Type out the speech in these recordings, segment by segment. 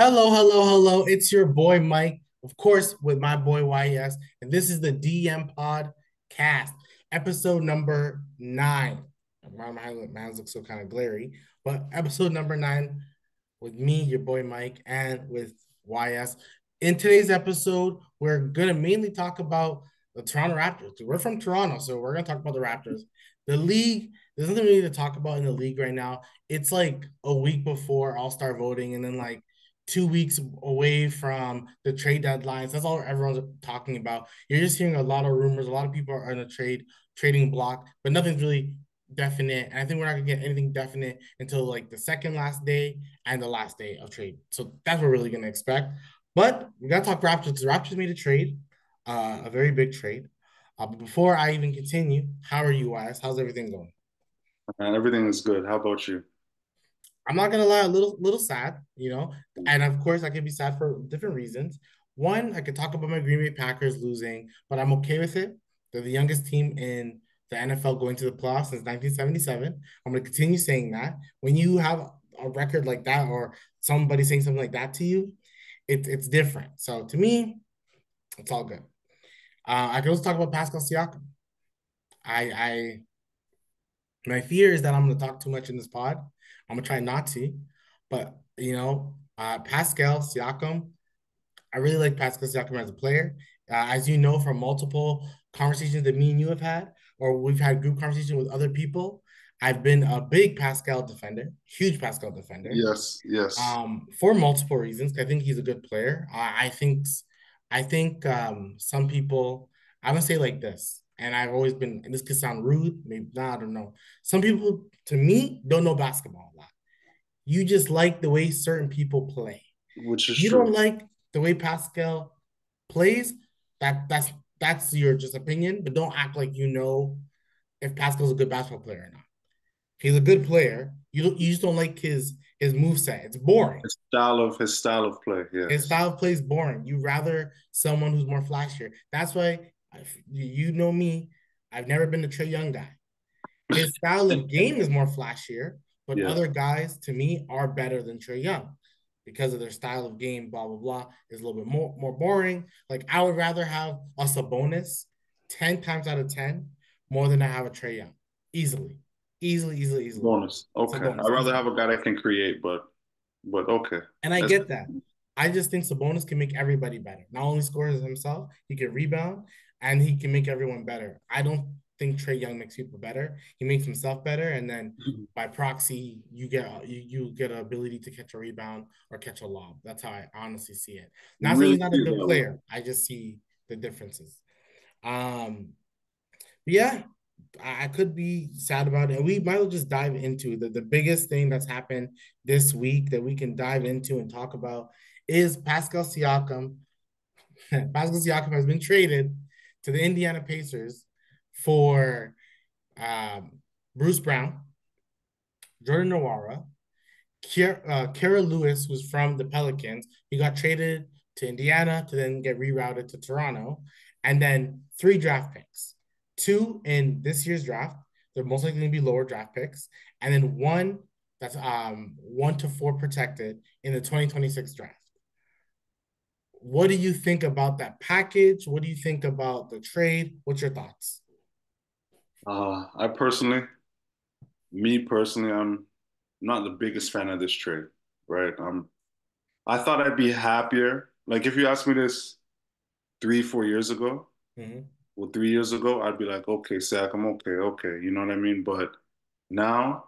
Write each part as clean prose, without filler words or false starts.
Hello, hello, hello. It's your boy Mike, of course, with my boy YS, and this is the DM Podcast, episode number 9. My hands look so kind of glary, but episode number 9 with me, your boy Mike, and with YS. In today's episode, we're gonna mainly talk about the Toronto Raptors. We're from Toronto, so we're gonna talk about the Raptors. The league, there's nothing really to talk about in the league right now. It's like a week before All-Star voting, and then like 2 weeks away from the trade deadlines. That's all everyone's talking about. You're just hearing a lot of rumors. A lot of people are in a trading block, but nothing's really definite. And I think we're not gonna get anything definite until like the second last day and the last day of trade. So that's what we're really gonna expect. But we gotta talk Raptors because Raptors made a trade, a very big trade. But before I even continue, how are you guys? How's everything going? And everything is good. How about you? I'm not gonna lie, a little sad. And of course I can be sad for different reasons. One, I could talk about my Green Bay Packers losing, but I'm okay with it. They're the youngest team in the NFL going to the playoffs since 1977. I'm gonna continue saying that. When you have a record like that, or somebody saying something like that to you, it's different. So to me, it's all good. I can also talk about Pascal Siakam. I My fear is that I'm going to talk too much in this pod. I'm going to try not to, but Pascal Siakam, I really like Pascal Siakam as a player. As you know from multiple conversations that me and you have had, or we've had group conversation with other people, I've been a big Pascal defender, huge Pascal defender, Yes, yes. for multiple reasons. I think he's a good player. I think some people, I'm gonna say like this, and I've always been, and this could sound rude, maybe not, I don't know. Some people, to me, don't know basketball a lot. You just like the way certain people play. Which is You don't true. like the way Pascal plays. That's your just opinion, but don't act like you know if Pascal's a good basketball player or not. He's a good player. You just don't like his move set. It's boring. His style of play. His Yes. style of play is boring. You rather someone who's more flashier. That's why you know me. I've never been a Trey Young guy. His style of game is more flashier, but Yeah. other guys to me are better than Trey Young because of their style of game. Blah blah blah is a little bit more boring. Like I would rather have a Sabonis 10 times out of 10 more than I have a Trey Young. Easily, easily. Bonus. Okay. I'd Sabonis rather easily. have a guy that can create, but okay. And I That's get that. I just think Sabonis can make everybody better. Not only scores himself, he can rebound and he can make everyone better. I don't think Trey Young makes people better. He makes himself better, and then by proxy, you get an ability to catch a rebound or catch a lob. That's how I honestly see it. you Not saying really he's not a feel good that way. player. I just see the differences. Um, yeah, I could be sad about it. And we might as well just dive into the biggest thing that's happened this week that we can dive into and talk about is Pascal Siakam. Pascal Siakam has been traded to the Indiana Pacers for Bruce Brown, Jordan Nwora, Kara Lewis, who's from the Pelicans. He got traded to Indiana to then get rerouted to Toronto, and then 3 draft picks, two in this year's draft. They're most likely going to be lower draft picks, and then one that's 1 to 4 protected in the 2026 draft. What do you think about that package? What do you think about the trade? What's your thoughts? I personally, me personally, I'm not the biggest fan of this trade, right? I thought I'd be happier. Like if you asked me this 3, 4 years ago, Mm-hmm. well, 3 years ago, I'd be like, okay, Zach, I'm okay, okay. You know what I mean? But now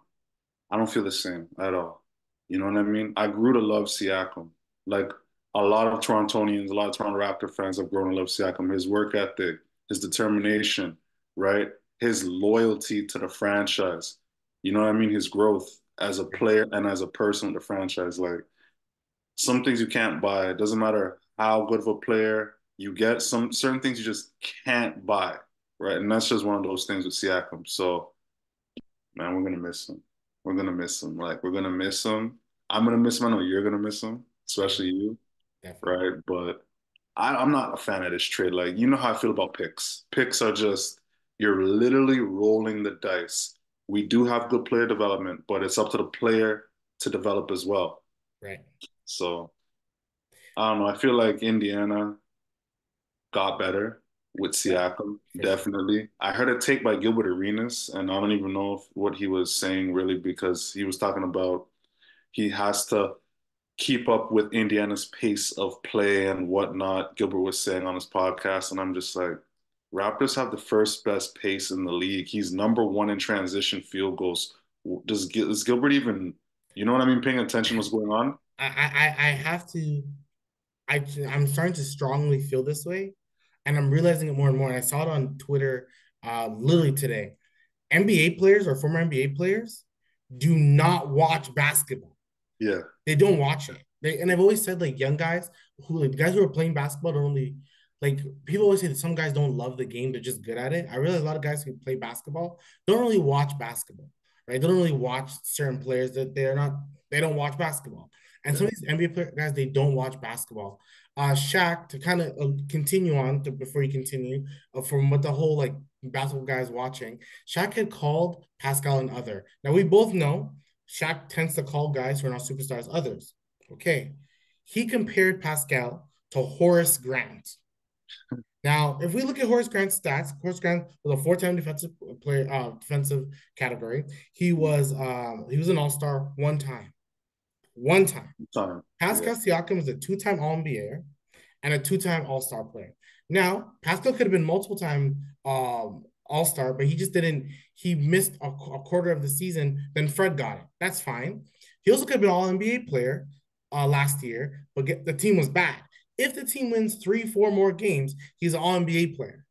I don't feel the same at all. You know what I mean? I grew to love Siakam. Like a lot of Torontonians, a lot of Toronto Raptor fans have grown to love Siakam. His work ethic, his determination, right? His loyalty to the franchise. You know what I mean? His growth as a player and as a person with the franchise. Like some things you can't buy. It doesn't matter how good of a player you get. Some certain things you just can't buy, right? And that's just one of those things with Siakam. So man, we're gonna miss him. We're gonna miss him. Like we're gonna miss him. I'm gonna miss him. I know you're gonna miss him, especially Definitely, you, definitely. right? But I'm not a fan of this trade. Like you know how I feel about picks. Picks are just you're literally rolling the dice. We do have good player development, but it's up to the player to develop as well. Right. So. I don't know. I feel like Indiana got better with Yeah, Siakam, for sure. definitely. I heard a take by Gilbert Arenas, and I don't even know what he was saying really because he was talking about he has to keep up with Indiana's pace of play and whatnot. Gilbert was saying on his podcast, and I'm just like, Raptors have the first best pace in the league. He's number one in transition field goals. Does Gilbert even, you know what I mean, paying attention to what's going on? I have to. I'm starting to strongly feel this way, and I'm realizing it more and more. And I saw it on Twitter, literally today. NBA players or former NBA players do not watch basketball. Yeah, They don't watch it. And I've always said like young guys who like the guys who are playing basketball don't really like people always say that some guys don't love the game, they're just good at it. I realize a lot of guys who play basketball don't really watch basketball, right? They don't really watch certain players that they don't watch basketball. And some yeah, of these NBA guys, they don't watch basketball. Shaq, to kind of continue on to before you continue from what the whole like basketball guys watching, Shaq had called Pascal and other. Now we both know Shaq tends to call guys who are not superstars others. Okay. He compared Pascal to Horace Grant. Now, if we look at Horace Grant's stats, Horace Grant was a four-time defensive player, defensive category. He was an all-star one time. One time. time. Yeah, Pascal Siakam is a two-time All-NBA and a two-time All-Star player. Now, Pascal could have been multiple-time All-Star, but he just didn't. He missed a quarter of the season. Then Fred got it. That's fine. He also could have been All-NBA player last year, but the team was bad. If the team wins 3, 4 more games, he's an All-NBA player,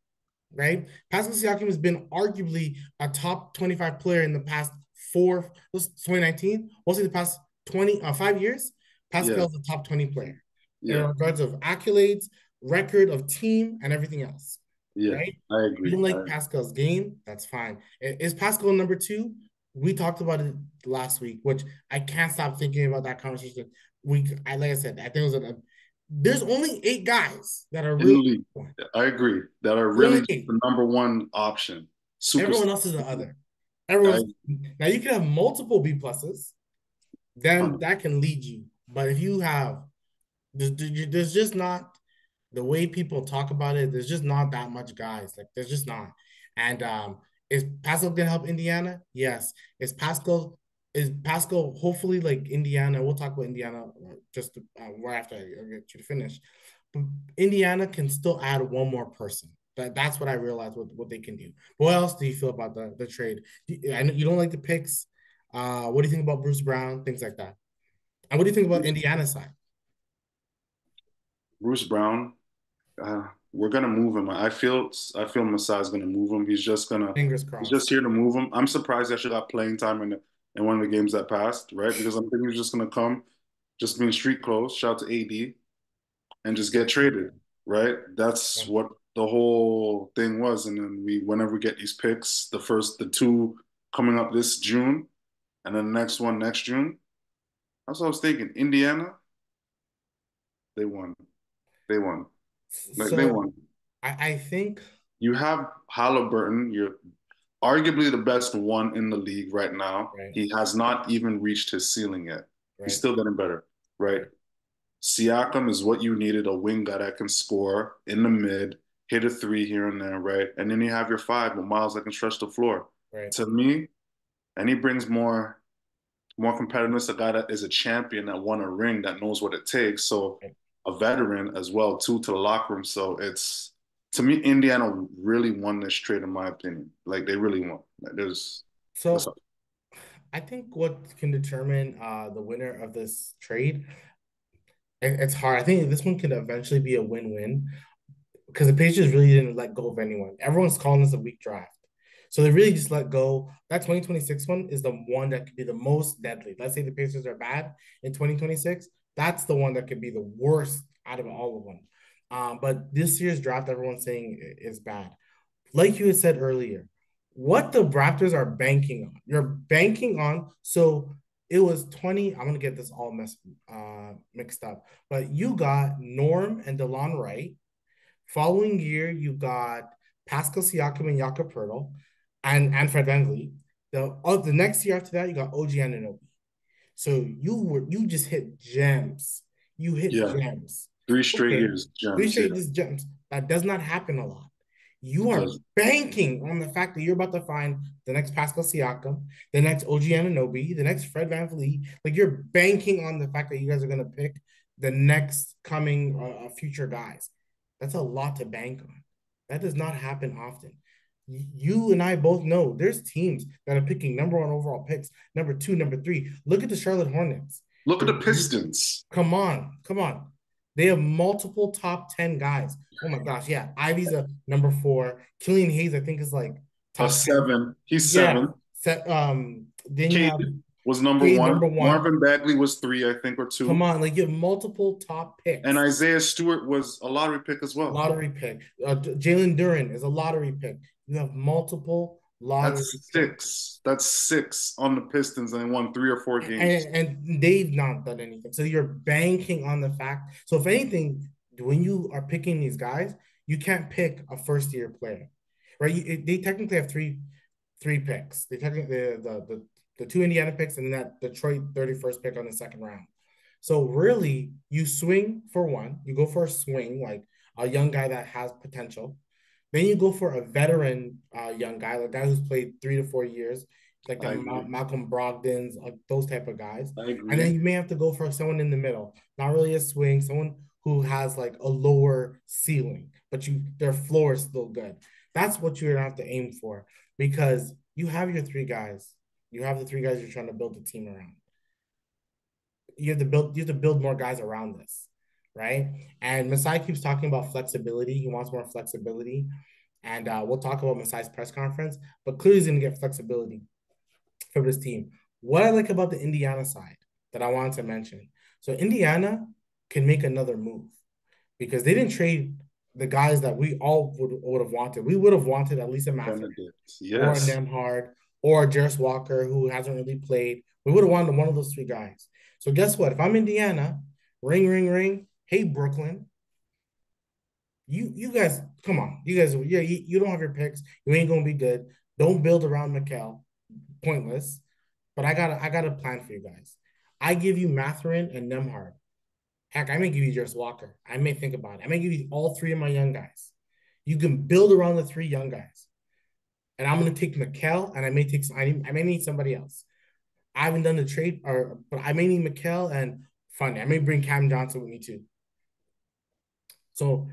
right? Pascal Siakam has been arguably a top 25 player in the past 2019. We'll say the past 5 years. yeah, Pascal's a top 20 player in yeah, regards of accolades, record of team, and everything else, yeah. right? I You agree. don't like Pascal's game, that's fine. Is Pascal number two? We talked about it last week, which I can't stop thinking about that conversation. Like I said, I think it was there's only 8 guys that are In the really league, one. I agree that are There's really only just eight. the number one option. Everyone Superstar. else is the other. I Everyone's now you can have multiple B pluses, then 100. that can lead you. But if you have there's just not the way people talk about it. There's just not that much guys. Like there's just not. And is Pascal gonna help Indiana? Yes. Is Pascal hopefully like Indiana? We'll talk about Indiana just right after I get you to finish. But Indiana can still add one more person. That's what I realized what they can do. But what else do you feel about the trade? I know you don't like the picks. What do you think about Bruce Brown? Things like that. And what do you think about Bruce, Indiana's side? Bruce Brown, we're gonna move him. I feel Masai's gonna move him. Fingers He's just crossed. here to move him. I'm surprised he actually got playing time in one of the games that passed, right? Because I'm thinking he's just gonna come, just be in street clothes, shout to AD, and just get traded, right? That's Yeah. what the whole thing was. And then whenever we get these picks, the two coming up this June, and then the next one next June. That's what I was thinking. Indiana, they won. They won. Like they So won. I think You have Halliburton. You're arguably the best one in the league right now. right, He has not even reached his ceiling yet. He's right, still getting better, right? right, Siakam is what you needed, a wing guy that can score in the mid, hit a three here and there, right? And then you have your five with Miles that can stretch the floor. right. To me, and he brings more competitiveness, a guy that is a champion that won a ring that knows what it takes. So Right. a veteran as well too to the locker room. So it's to me, Indiana really won this trade in my opinion. Like they really won. Like, that's So I think what can determine the winner of this trade, it's hard. I think this one could eventually be a win-win because the Patriots really didn't let go of anyone. Everyone's calling this a weak draft. So they really just let go. That 2026 one is the one that could be the most deadly. Let's say the Pacers are bad in 2026. That's the one that could be the worst out of all of them. But this year's draft, everyone's saying is bad. Like you had said earlier, what the Raptors are banking on. You're banking on, so it was 20. I'm gonna get this all mixed up, but you got Norm and DeLon Wright. Following year, you got Pascal Siakam and Jakob Poeltl and Fred VanVleet. The next year after that, you got OG Anunoby. So you just hit gems. You hit yeah, gems. Three straight Okay, years, three gems. Yeah, straight just jumps. That does not happen a lot. You it are does. banking on the fact that you're about to find the next Pascal Siakam, the next OG Anunoby, the next Fred VanVleet. Like you're banking on the fact that you guys are going to pick the next coming future guys. That's a lot to bank on. That does not happen often. You and I both know there's teams that are picking number one overall picks, number two, number three. Look at the Charlotte Hornets. Look at They're the Pistons. Come on, come on. They have multiple top 10 guys. Oh my gosh, yeah. Ivy's a number four. Killian Hayes, I think, is like A top 10. seven. He's Yeah. seven. Then you Cade have was number Cade one. number one. Marvin Bagley was three, I think, or Come two. on, like you have multiple top And picks. Isaiah Stewart was a lottery pick as well. Lottery pick. Jalen Duren is a lottery pick. You have multiple lottery That's picks. six. That's six on the Pistons, and they won 3 or 4 games. And they've not done anything. So you're banking on the fact. So if anything, when you are picking these guys, you can't pick a first year player, right? They technically have three picks. They technically the two Indiana picks and then that Detroit 31st pick on the second round. So really, you swing for one. You go for a swing, like a young guy that has potential. Then you go for a veteran young guy, like a guy who's played 3 to 4 years, like the I agree. Malcolm Brogdons, like those type of guys. I And then agree. you may have to go for someone in the middle, not really a swing, someone who has like a lower ceiling, but their floor is still good. That's what you're gonna have to aim for because you have your three guys. You have the three guys you're trying to build a team around. You have to build more guys around this, right? And Masai keeps talking about flexibility. He wants more flexibility. And we'll talk about Masai's press conference, but clearly he's going to get flexibility for this team. What I like about the Indiana side that I wanted to mention. So Indiana can make another move because they didn't trade the guys that we all would have wanted. We would have wanted at least a Matthew Benedict. or a Yes. Nemhard or a Jarris Walker who hasn't really played. We would have wanted one of those three guys. So guess what? If I'm Indiana, ring, ring, ring. Hey, Brooklyn, you guys, come on. You guys, yeah, you don't have your picks. You ain't gonna be good. Don't build around Mikal. Pointless. But I got a plan for you guys. I give you Matherin and Nemhard. Heck, I may give you Jarris Walker. I may think about it. I may give you all three of my young guys. You can build around the three young guys. And I'm gonna take Mikal, and I may need somebody else. I haven't done the trade, but I may need Mikal and funny. I may bring Cam Johnson with me too. So,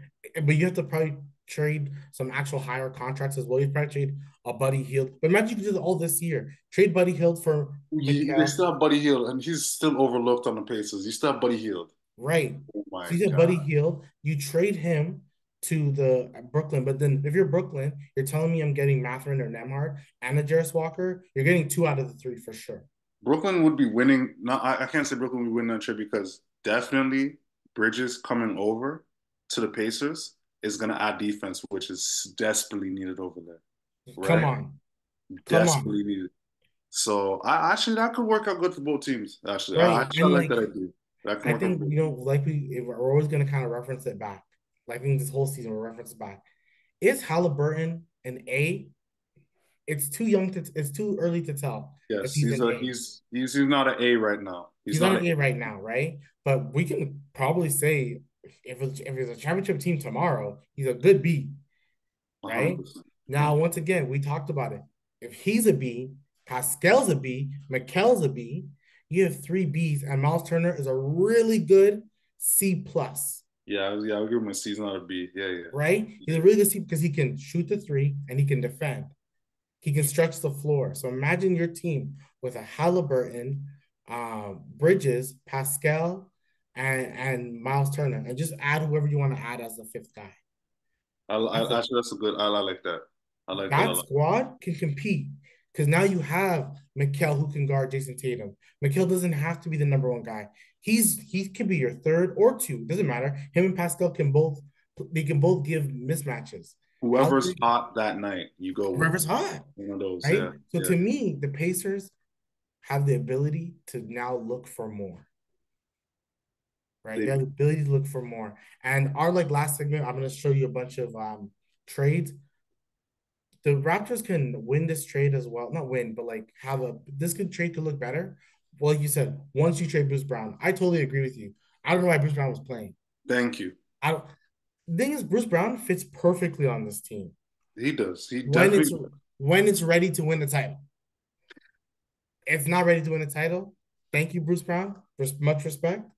but you have to probably trade some actual higher contracts as well. You probably trade a Buddy Hield. But imagine you could do all this year. Trade Buddy Hield for They Mikal. still have Buddy Hield, and he's still overlooked on the Pacers. You still have Buddy Hield. Right. Oh So my you get God. Buddy Hield. You trade him to the Brooklyn. But then if you're Brooklyn, you're telling me I'm getting Matherin or Nemhard and a Jarris Walker. You're getting two out of the three for sure. Brooklyn would be winning. No, I can't say Brooklyn would win that trade because definitely Bridges coming over to the Pacers is going to add defense, which is desperately needed over there, Come right? on. Come on. Desperately needed. So I actually that could work out good for both teams. Actually, Right. I And like like that idea. That can I work out for think, both teams. like we're always gonna kind of reference it back. Like I think this whole season we'll reference it back. Is Halliburton an A? It's too early to tell if Yes, he's an A. he's not an A right now. He's He's not not an an A right now, right? But we can probably say if it's a championship team tomorrow, he's a good B, A, right? 100%. Now, once again, we talked about it. If he's a B, Pascal's a B, Mikel's a B, you have three Bs, and Miles Turner is a really good C plus. Yeah, I'll give him a season out of B. Yeah, yeah. Right? He's a really good C because he can shoot the three and he can defend. He can stretch the floor. So imagine your team with a Halliburton, Bridges, Pascal, and Miles Turner, and just add whoever you want to add as the fifth guy. Actually, that's a good. I like that. I like that a That lot. squad can compete because now you have Mikal who can guard Jason Tatum. Mikal doesn't have to be the number one guy. He can be your third or two. Doesn't matter. Him and Pascal can both give mismatches. Whoever's Halliburton, hot that night, you go with whoever's hot, one of those. right? Yeah, So yeah. to me, the Pacers have the ability to now look for more, right? They They have the ability to look for more. And our like last segment, I'm gonna show you a bunch of trades. The Raptors can win this trade as well. Not win, but like have a this could trade could look better. Well, like you said, once you trade Bruce Brown, I totally agree with you. I don't know why Bruce Brown was playing. Thank you. I don't, the thing is, Bruce Brown fits perfectly on this team He does. He when it's definitely. when it's ready to win the title. If it's not ready to win the title, thank you, Bruce Brown. Much respect.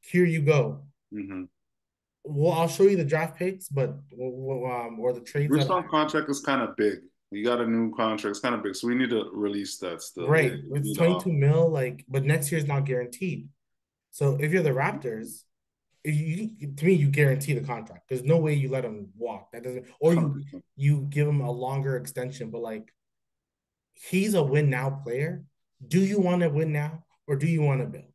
Here you go. Mhm. Well, I'll show you the draft picks, but or the trades Bruce that Brown contract is kind of big. He got a new contract. It's kind of big, so we need to release that still. right. We It's need 22 to. mil, like, but next year is not guaranteed. So if you're the Raptors, if to me, you guarantee the contract. There's no way you let him walk. That doesn't, or you give him a longer extension, but like he's a win now player. Do you want to win now or do you want to build?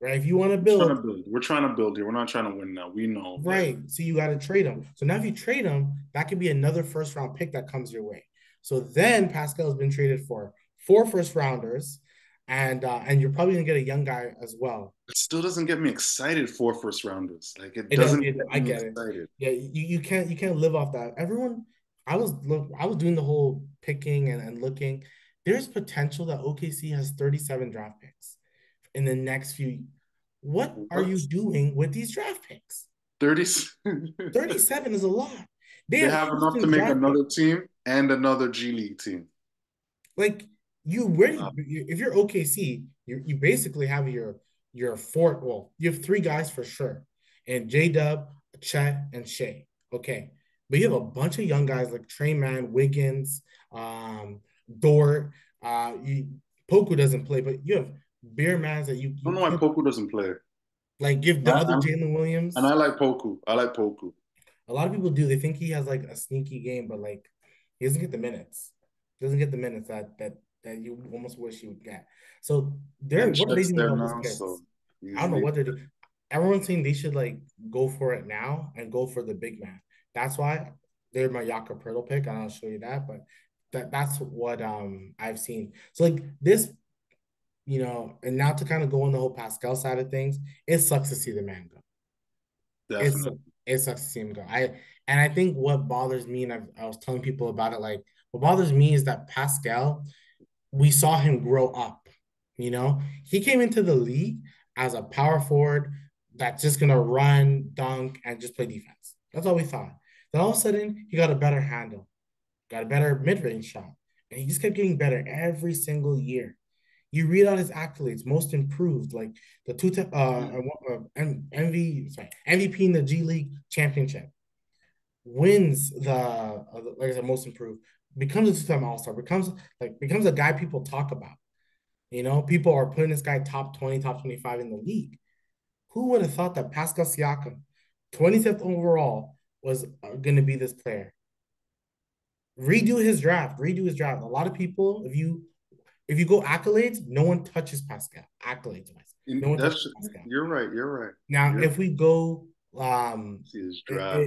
Right. If you want to We're trying build, to build. We're trying to build here. We're not trying to win now. We know, like, right. So you got to trade him. So now if you trade him, that could be another first round pick that comes your way. So then Pascal has been traded for four first rounders, and you're probably gonna get a young guy as well. it still doesn't get me excited for first rounders. Like, it It does. doesn't get I me get it. excited. Yeah, you can't live off that. Everyone, I was doing the whole picking and looking. There's potential that OKC has 37 draft picks in the next few. What are you What? doing with these draft picks? 30. 37 is a lot. They They have have enough to Houston's make draft pick. another team and another G League team. Like you really, Uh, if you're OKC, you basically have your four. Well, you have three guys for sure, and J Dub, Chet, and Shea. Okay, but you have a bunch of young guys like Trey Man, Wiggins, Dort. You, Poku doesn't play, but you have beer mans that I you don't know why could Poku doesn't play. like give the I, other I'm, Jalen and Williams. I like Poku. I like Poku. A lot of people do. They think he has like a sneaky game, but like he doesn't get the minutes. He doesn't get the minutes that you almost wish he would get. So they're And what are they Chet's doing with there all these now, picks? so I don't know he's what they're doing. Everyone's saying they should like go for it now and go for the big man. That's why they're my Yaka Pirtle pick, and I'll show you that. But that's what I've seen. So like this, and now to kind of go on the whole Pascal side of things, it sucks to see the man go. It's definitely. it sucks to see him go. I think what bothers me, and I was telling people about it, like what bothers me is that Pascal, we saw him grow up. He came into the league as a power forward that's just gonna run, dunk, and just play defense. That's all we thought. Then all of a sudden, he got a better handle, got a better mid-range shot, and he just kept getting better every single year. You read out his accolades, most improved, like the MVP in the G League championship, wins like I said, most improved, becomes a two-time All-Star, becomes a guy people talk about. People are putting this guy top 20, top 25 in the league. Who would have thought that Pascal Siakam, 25th overall, was going to be this player? Redo his draft. A lot of people, if you go accolades, no one touches Pascal. Accolades wise, no one touches That's Pascal. you're right. You're right. Now, You're if we go, see his it, draft.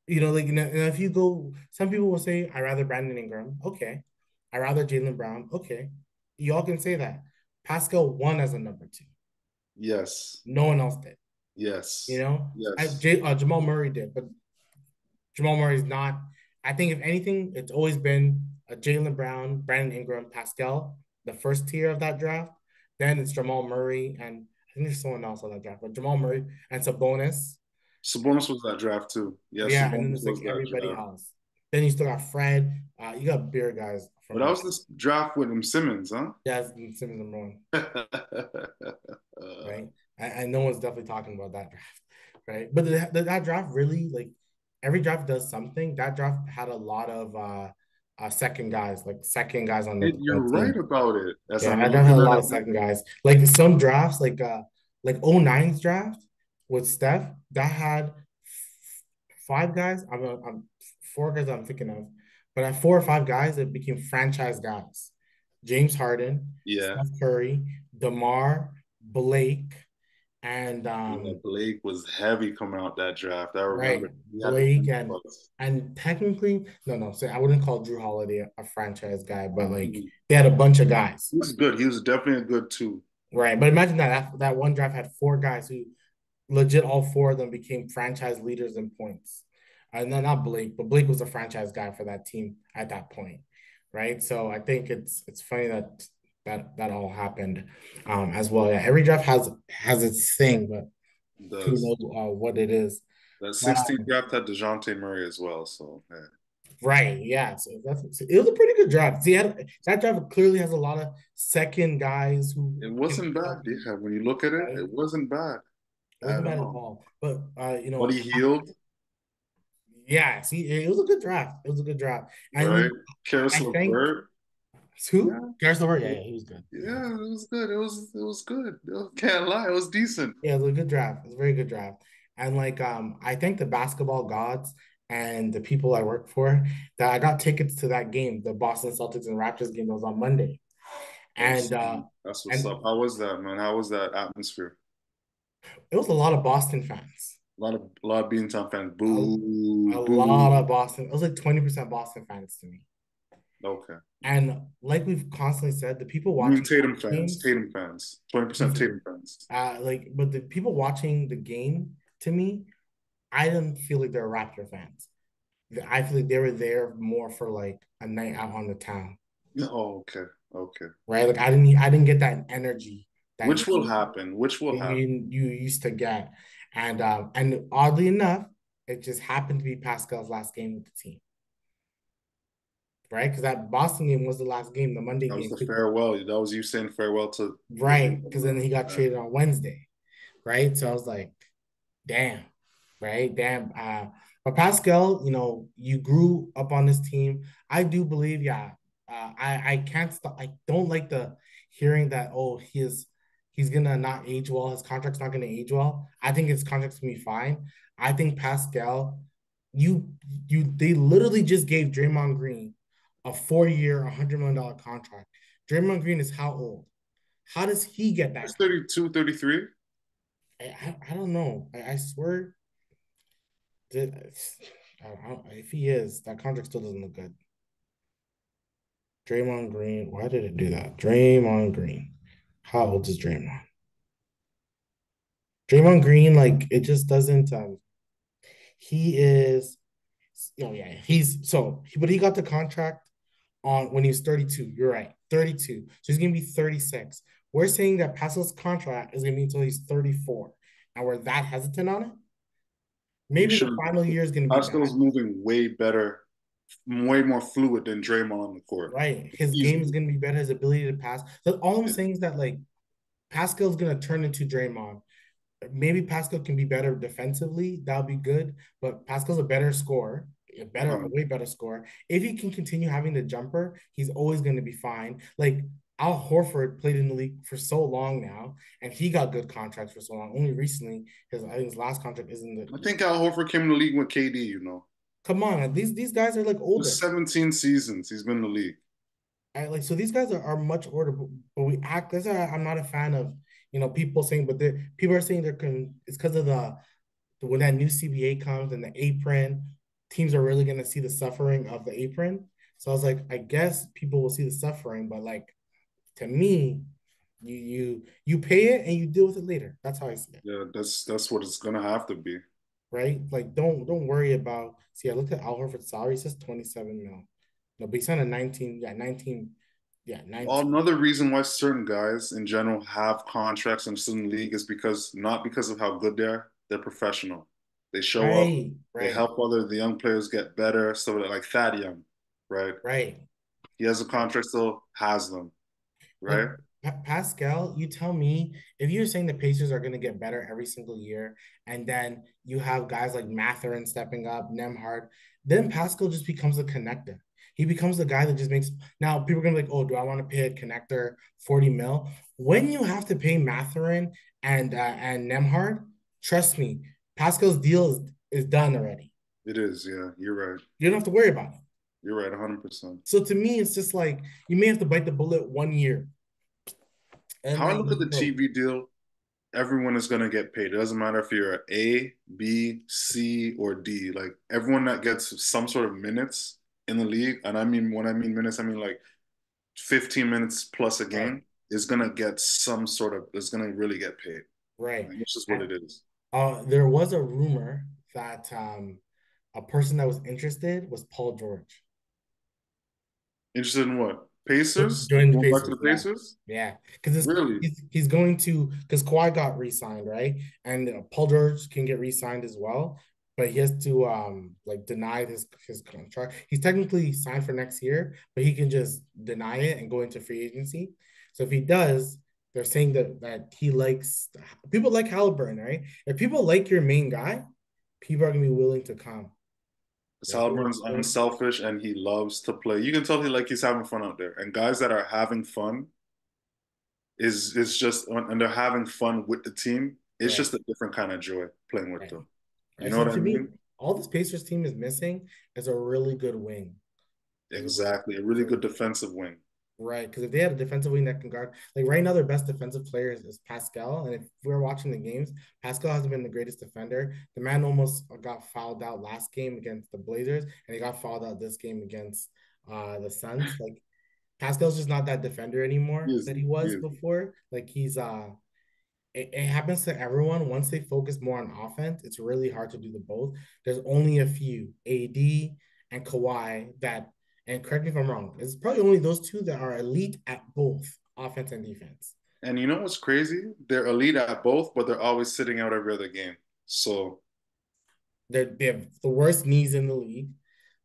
it like if you go, some people will say, I rather Brandon Ingram. Okay, I rather Jalen Brown. Okay, y'all can say that. Pascal won as a number two. Yes. No one else did. You Yes. know, Yes. Jamal Murray did, but Jamal Murray's not. I think if anything, it's always been a Jalen Brown, Brandon Ingram, Pascal, the first tier of that draft. Then it's Jamal Murray, and I think there's someone else on that draft, but Jamal Murray and Sabonis. Sabonis was that draft too. Yes, Yeah, and then Sabonis it's like was that everybody draft. else. Then you still got Fred. You got bigger guys But from that that. was this draft with him Simmons, huh? Jazz and Simmons and Rowan, Uh, right? And no one's definitely talking about that draft, right? But that draft really, like, every draft does something. That draft had a lot of second guys on you're the right team. about it. As Yeah, I'm that draft had looking a at lot it of now. second guys. Like some drafts, like '09's draft with Steph, that had five guys. I'm four guys I'm thinking of, but at four or five guys, it became franchise guys. James Harden, Yeah. Steph Curry, DeMar, Blake, and Yeah, Blake was heavy coming out that draft. I right, remember he had the Blake point and plus. technically no, so I wouldn't call Drew Holiday a franchise guy, but like Mhm. they had a bunch of guys. He was good. He was definitely a good two. Right. But imagine that one draft had four guys who legit all four of them became franchise leaders in points. And then not Blake, but Blake was a franchise guy for that team at that point. Right. So I think it's funny that all happened as well. Yeah, every draft has its thing, but It who does. knows what it is. That But 16th draft had DeJounte Murray as well. So yeah. right, yeah. So it was a pretty good draft. See, that draft clearly has a lot of second guys who It can wasn't become, bad. Yeah, when you look at it, right? it wasn't bad It wasn't at bad at all. all. But Buddy Hield, yeah, see, it was a good draft. It was a good draft. And right? Karis I think LeVert. who? Yeah, Gareth Levert. Yeah, yeah, he was good. He was good. yeah, it was good. It was good. Can't lie, it was decent. Yeah, it was a good draft. It was a very good draft. And like I thank the basketball gods and the people I work for that I got tickets to that game, the Boston Celtics and Raptors game that was on Monday. That's And that's what's up. and How was that, man? How was that atmosphere? it was a lot of Boston fans. A lot of Beantown fans. A, Boo, a lot boo. of Boston. It was like 20% Boston fans to me. Okay. And like we've constantly said, the people You mean watching Tatum fans? games, Tatum fans. 20% listen, Tatum fans. but the people watching the game to me, I didn't feel like they're Raptor fans. I feel like they were there more for like a night out on the town, Oh, okay. Okay. right? Like I didn't get that energy that Which will happen? Which will happen? you used to get, and oddly enough, it just happened to be Pascal's last game with the team, right? Because that Boston game was the last game, the Monday That was game, the farewell. That was you saying farewell to the right? Because then he got yeah. traded on Wednesday, right? So I was like, damn, right? Damn. But Pascal, you grew up on this team. I do believe, yeah. I can't stop. I don't like the hearing that he's gonna not age well. His contract's not gonna age well. I think his contract's gonna be fine. I think Pascal, you they literally just gave Draymond Green a 4 year, $100 million contract. Draymond Green is how old? How does he get It's that? 32, 33. I don't know. I swear did if he is, that contract still doesn't look good. Draymond Green, why did it do that? Draymond Green. How old is Draymond? Draymond Green, like it just doesn't he is yeah, but he got the contract on when he was 32. You're right, 32. So he's gonna be 36. We're saying that Pascal's contract is gonna be until he's 34. And we're that hesitant on it. You Maybe the should. final year is gonna be Pascal's bad. moving way better, way more fluid than Draymond on the court. Right. His game is Easily. going to be better. His ability to pass. So all I'm Yeah. saying is that like Pascal's going to turn into Draymond. Maybe Pascal can be better defensively. That would be good. But Pascal's a better scorer, a 100. way better scorer. If he can continue having the jumper, he's always going to be fine. Like Al Horford played in the league for so long now, and he got good contracts for so long. Only recently, I think his last contract isn't I the. think Al Horford came in the league with KD. Come on, these guys are like The older. 17 seasons he's been in the league. Like so these guys are much older, but we act. That's why I'm not a fan of people saying, but people are saying it's because of the when that new CBA comes and the apron, teams are really gonna see the suffering of the apron. So I was like, I guess people will see the suffering, but like to me, you pay it and you deal with it later. That's how I see it, Yeah, that's what it's gonna have to be. right? Like don't worry about. See, I looked at Al Horford's salary. It says 27 mil. No, but he signed a 19. Yeah, 19. Yeah, 19. Another reason why certain guys in general have contracts in a certain league is because not because of how good they are, they're professional. They show up, Right, they right, help the young players get better. So like Thad Young, right? right. He has a contract, still has them, Like right? Pascal, you tell me if you're saying the Pacers are going to get better every single year, and then you have guys like Mathurin stepping up, Nemhard, then Pascal just becomes a connector. He becomes the guy that just makes. Now people are gonna be like, oh, do I want to pay a connector 40 mil? When you have to pay Mathurin and Nemhard, trust me, Pascal's deal is done already. It is, yeah. You're right. You don't have to worry about it. You're right, 100%. So to me, it's just like you may have to bite the bullet 1 year and How I then look at let the it go. TV deal, everyone is gonna get paid. It doesn't matter if you're A, B, C, or D. Like everyone that gets some sort of minutes in the league, and I mean when I mean minutes, I mean like 15 minutes plus a Right. game, is gonna get some sort of is gonna really get paid. Right. Like, it's just what And, it is. there was a rumor that a person that was interested was Paul George. Interested in what? Pacers? Join the Going back to Pacers. the Yeah, Pacers? yeah, because Really? he's going to because Kawhi got re-signed, right? And Paul George can get re-signed as well, but he has to like deny his contract. He's technically signed for next year, but he can just deny it and go into free agency. So if he does, they're saying that he likes people like Halliburton, right? If people like your main guy, people are gonna be willing to come. Like Halliburton's unselfish and he loves to play. You can tell he's having fun out there. And guys that are having fun is just and they're having fun with the team. It's right, just a different kind of joy playing with right, them. You right. know So what I to me, mean? all this Pacers team is missing is a really good wing. Like, Exactly. A really so good defensive wing. right, because if they had a defensive wing that can guard, like right now, their best defensive player is Pascal. And if we're watching the games, Pascal hasn't been the greatest defender. The man almost got fouled out last game against the Blazers, and he got fouled out this game against the Suns. Like Pascal's just not that defender He anymore is. that he He was is. before. Like it happens to everyone. Once they focus more on offense, it's really hard to do the both. There's only a few, AD and Kawhi, that, and correct me if I'm wrong, it's probably only those two that are elite at both offense and defense. And you know what's crazy? They're elite at both, but they're always sitting out every other game. So They have the worst knees in the league.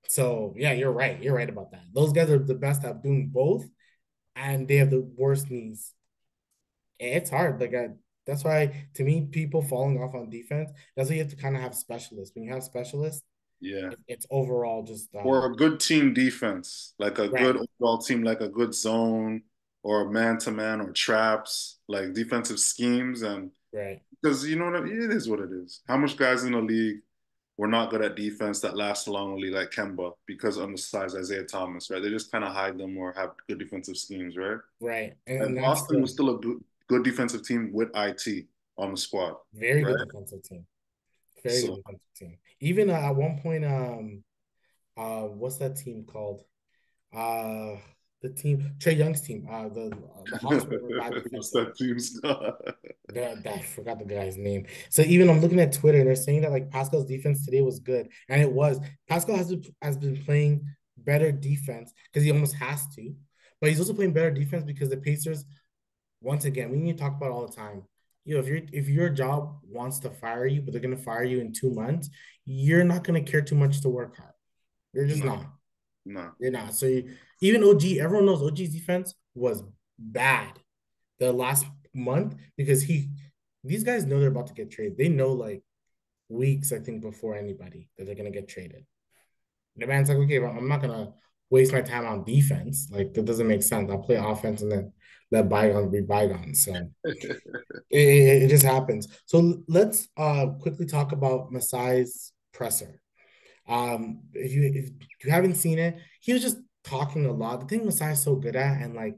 So yeah, you're right. You're right about that. Those guys are the best at doing both, and they have the worst knees. It's hard. That's why to me, people falling off on defense. That's why you have to kind of have specialists. When you have specialists, yeah. it's overall just Or a good team defense, like a good right, overall team, like a good zone or man to man or traps, like defensive schemes. And right, because you know what I mean? It is what it is. How much guys in the league were not good at defense that last long only like Kemba because undersized Isaiah Thomas, right? They just kind of hide them or have good defensive schemes, right? right, And and that's Boston the was still a good defensive team with IT on the squad, very right? good defensive team. Very good So defensive team. Even at one point, what's that team called? Uh, the team Trey Young's team. The Hawks were bad what's defensively. that team's called? I forgot the guy's name. So even I'm looking at Twitter and they're saying that like Pascal's defense today was good, and it was. Pascal has been playing better defense because he almost has to, but he's also playing better defense because the Pacers, once again, we need to talk about all the time. If your job wants to fire you, but they're gonna fire you in 2 months, you're not gonna care too much to work hard. You're just No, not. no. You're not. So even OG, everyone knows OG's defense was bad the last month because these guys know they're about to get traded. They know like weeks, I think, before anybody that they're gonna get traded. The man's like, okay, well, I'm not gonna waste my time on defense. Like that doesn't make sense. I'll play offense and then let bygones be bygones. So it just happens. So let's quickly talk about Masai's presser. If you haven't seen it, he was just talking a lot. The thing Masai's so good at, and like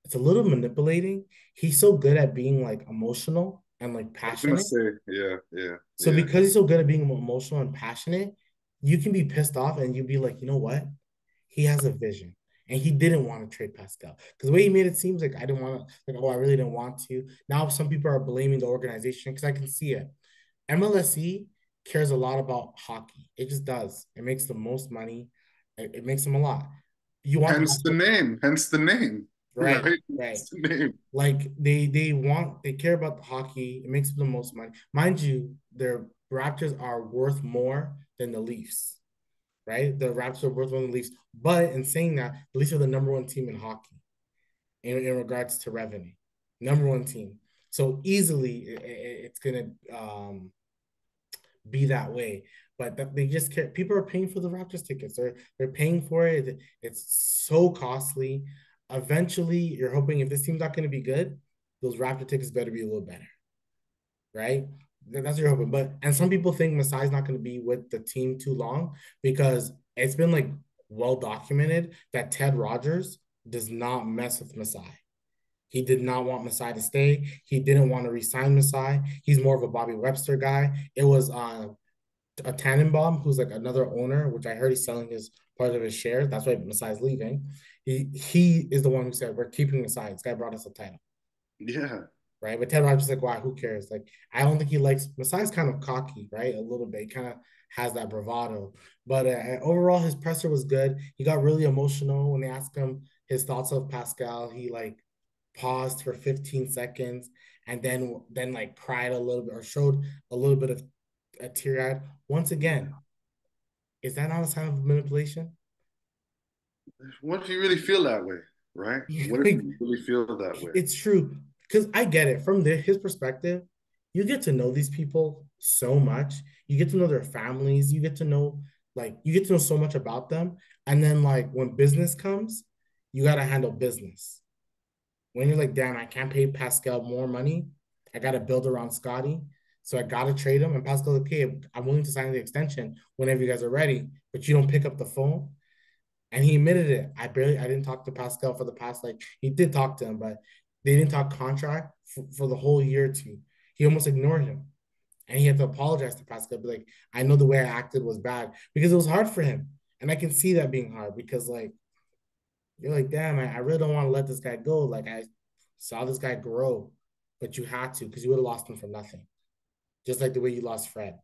it's a little manipulating. He's so good at being like emotional and like I was gonna passionate. say, yeah, yeah, So yeah. because he's so good at being emotional and passionate, you can be pissed off and you'd be like, you know what? He has a vision. And he didn't want to trade Pascal. Because the way he made it seems like I didn't want to, like, oh, I really didn't want to. Now some people are blaming the organization because I can see it. MLSE cares a lot about hockey. It just does. It makes the most money. It makes them a lot. You want Hence the name. Hence the name. Right? right, right. Hence the name. Like they care about the hockey. It makes them the most money. Mind you, their Raptors are worth more than the Leafs, right? The Raptors are worth more than the Leafs. But in saying that, the Leafs are the number one team in hockey in regards to revenue. Number one team. So easily it's gonna be that way. But they just care. People are paying for the Raptors tickets. They're paying for it. It's so costly. Eventually, you're hoping if this team's not going to be good, those Raptor tickets better be a little better, right? That's what you're hoping. But and some people think Masai's not going to be with the team too long because it's been like well documented that Ted Rogers does not mess with Masai. He did not want Masai to stay. He didn't want to resign Masai. He's more of a Bobby Webster guy. It was a Tannenbaum, who's like another owner, which I heard he's selling his part of his shares. That's why Masai's leaving. He is the one who said we're keeping Masai. This guy brought us a title, Yeah. right? But Ted Rogers is like, why? Who cares? Like, I don't think he likes Masai's kind of cocky, right? A little bit. He kind of has that bravado. But overall, his presser was good. He got really emotional when they asked him, his thoughts of Pascal. He like paused for 15 seconds and then like cried a little bit or showed a little bit of a tear-eyed. Once again, is that not a sign of manipulation? What if you really feel that way, right? What if Like, you really feel that way? it's true because I get it from his perspective. You get to know these people so much. You get to know their families. You get to know you get to know so much about them. And then like when business comes, you got to handle business. When you're like, damn, I can't pay Pascal more money. I got to build around Scotty. So I got to trade him. And Pascal's like, okay, I'm willing to sign the extension whenever you guys are ready, but you don't pick up the phone. And he admitted it. I didn't talk to Pascal for the past, like, he did talk to him, but they didn't talk contract for the whole year or two. He almost ignored him. And he had to apologize to Pascal, be like, I know the way I acted was bad because it was hard for him. And I can see that being hard because, like, you're like, damn, I really don't want to let this guy go. Like, I saw this guy grow, but you had to because you would have lost him for nothing. Just like the way you lost Fred.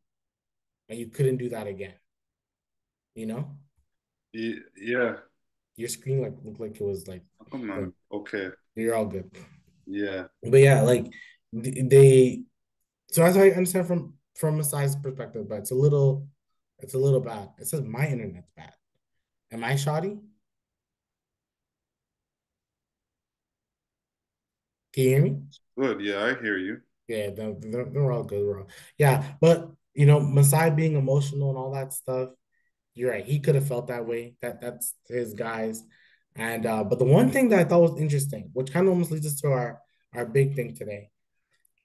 And you couldn't do that again, you know? Yeah. Your screen like looked like it was Come like on. Okay. you're all good. Yeah. But yeah, like they so as I understand from a size perspective, but it's a little bad. It says my internet's bad. Am I shoddy? Can you hear me? Good. Yeah, I hear you. Yeah, they're all good. We're all, yeah, but you know, Masai being emotional and all that stuff, you're right. He could have felt that way. That's his guys. And but the one thing that I thought was interesting, which kind of almost leads us to our big thing today,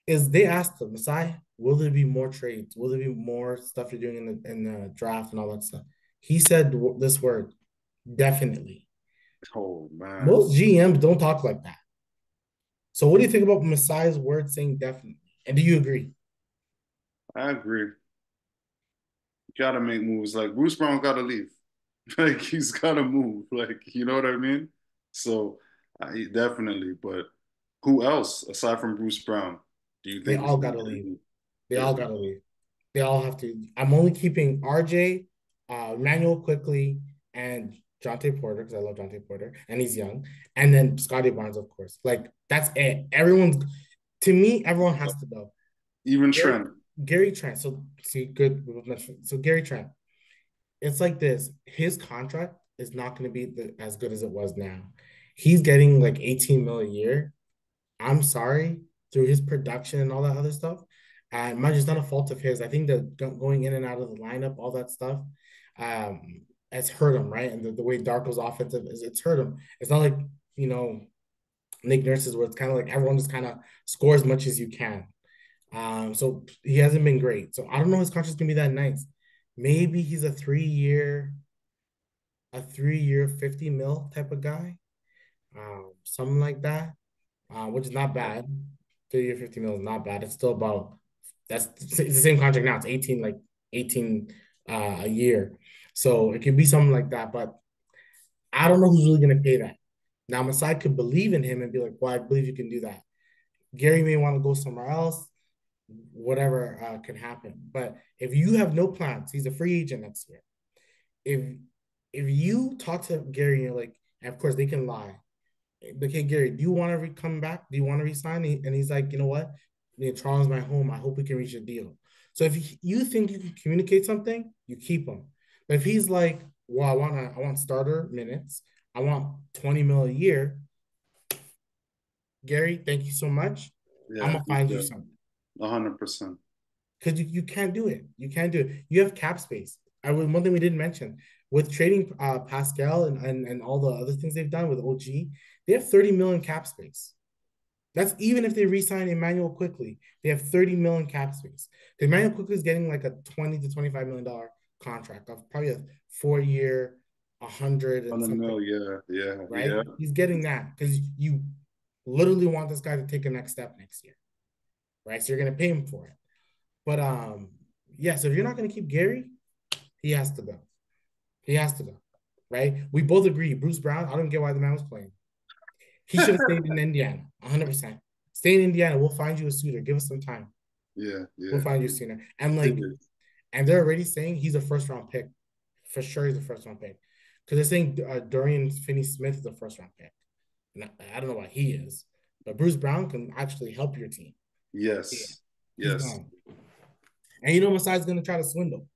is they asked him, Masai, will there be more trades? Will there be more stuff you're doing in the draft and all that stuff? He said this word, definitely. Oh man. Most GMs don't talk like that. So what do you think about Masai's word saying definitely? And do you agree? I agree. You gotta make moves. Like Bruce Brown gotta leave. Like he's gotta move. Like you know what I mean? So definitely. But who else aside from Bruce Brown do you They think is all going gotta leave. to They get all rid gotta leave. They all have to. I'm only keeping RJ, Emmanuel quickly, and Jonte Porter because I love Jonte Porter and he's young, and then Scotty Barnes, of course. Like that's it. Everyone's to me. Everyone has to go. even Gary, Trent? Gary Trent. So see, good. So Gary Trent. It's like this. His contract is not going to be as good as it was now. He's getting like 18 mil a year. I'm sorry, through his production and all that other stuff. Mind you, it's not a fault of his. I think that going in and out of the lineup, all that stuff, um, has hurt him, right? And the way Darko's offensive is, it's hurt him. It's not like, you know, Nick Nurse's where it's kind of like everyone just kind of score as much as you can. So he hasn't been great. So I don't know his contract's gonna be that nice. Maybe he's a 3 year, 50 mil type of guy, something like that, which is not bad. 3 year, 50 mil is not bad. It's still about it's the same contract now. It's 18, like 18 a year. So it could be something like that, but I don't know who's really gonna pay that. Now Masai could believe in him and be like, well, I believe you can do that. Gary may want to go somewhere else, whatever can happen. But if you have no plans, he's a free agent next year. If you talk to Gary and you're like, and of course they can lie. Okay, Gary, do you want to come back? Do you want to resign? And he's like, you know what? Toronto's my home. I hope we can reach a deal. So if you think you can communicate something, you keep him. But if he's like, well, I want starter minutes. I want 20 mil a year. Gary, thank you so much. I'm Yeah, gonna find you something. 100%. Because you can't do it. You can't do it. You have cap space. I was one thing we didn't mention with trading Pascal and all the other things they've done with OG, they have 30 million cap space. That's even if they re-sign Emmanuel quickly, they have 30 million cap space. Emmanuel quickly is getting like a 20 to $25 million contract of probably a 4 year, 100 On and a something, mill, yeah, yeah, right? yeah. He's getting that because you literally want this guy to take a next step next year, right? So you're gonna pay him for it. But yeah, so if you're not gonna keep Gary, he has to go. He has to go. Right? We both agree. Bruce Brown, I don't get why the man was playing. He should have stayed in Indiana, 100%. Stay in Indiana. We'll find you a suitor. Give us some time. Yeah, We'll yeah. find you a suitor. And like, It is. and they're already saying he's a first round pick. For sure, he's a first round pick. because they're saying Dorian Finney-Smith is a first round pick. And I don't know what he is, but Bruce Brown can actually help your team. Yeah, Yes. he's Yes. gone. And you know Masai's gonna try to swindle.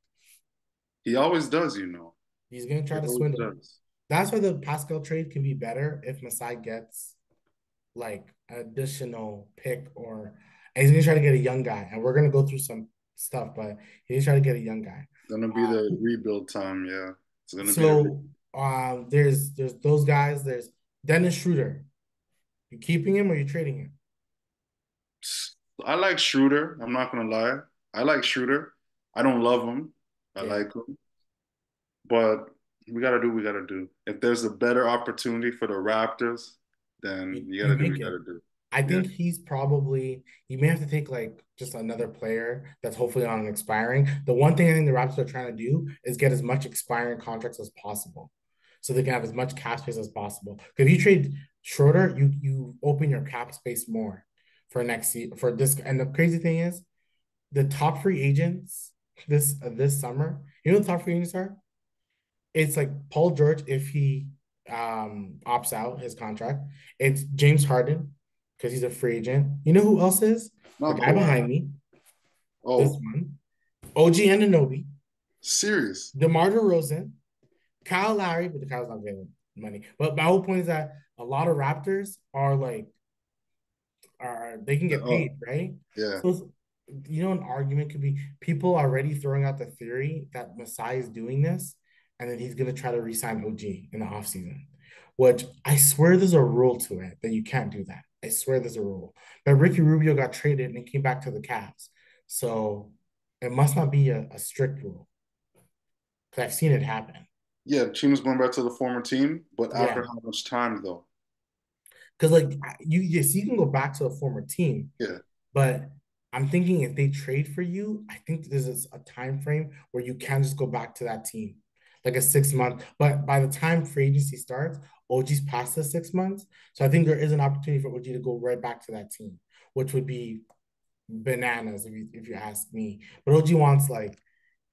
He always does, you know. He's gonna He try to always swindle. does. That's why the Pascal trade can be better if Masai gets like an additional pick or and he's gonna try to get a young guy. And we're gonna go through some stuff, but he's trying to get a young guy. Gonna be the rebuild time, yeah. It's gonna be the So there's those guys. There's Dennis Schroeder. You keeping him or you trading him? I like Schroeder. I'm not gonna lie. I like Schroeder. I don't love him. I Yeah. like him, but we gotta do what we gotta do. If there's a better opportunity for the Raptors, then you You gotta do what make you it. gotta do. I Yeah, think he's probably you may have to take like just another player that's hopefully on an expiring. The one thing I think the Raptors are trying to do is get as much expiring contracts as possible, so they can have as much cap space as possible. If you trade Schroeder, you open your cap space more for next season for this. And the crazy thing is, the top free agents this summer. You know, the top free agents are. It's like Paul George if he opts out his contract. It's James Harden because he's a free agent. You know who else is? The not guy Kawhi. behind me, this Oh, one, OG Anunoby, serious? DeMar DeRozan, Kyle Lowry, but the Kyle's not getting money. But my whole point is that a lot of Raptors are like are they can get Oh, paid, right? yeah. So you know, an argument could be people already throwing out the theory that Masai is doing this, and then he's gonna try to resign OG in the offseason, which I swear there's a rule to it that you can't do that. I swear there's a rule. But Ricky Rubio got traded and he came back to the Cavs. So it must not be a strict rule. Because I've seen it happen. Yeah, the team is going back to the former team, but after Yeah. how much time though? Because like you yes, you can go back to a former team, Yeah. but I'm thinking if they trade for you, I think there's a time frame where you can just go back to that team, like a 6 month. But by the time free agency starts, OG's past the 6 months. So I think there is an opportunity for OG to go right back to that team, which would be bananas if you ask me. But OG wants like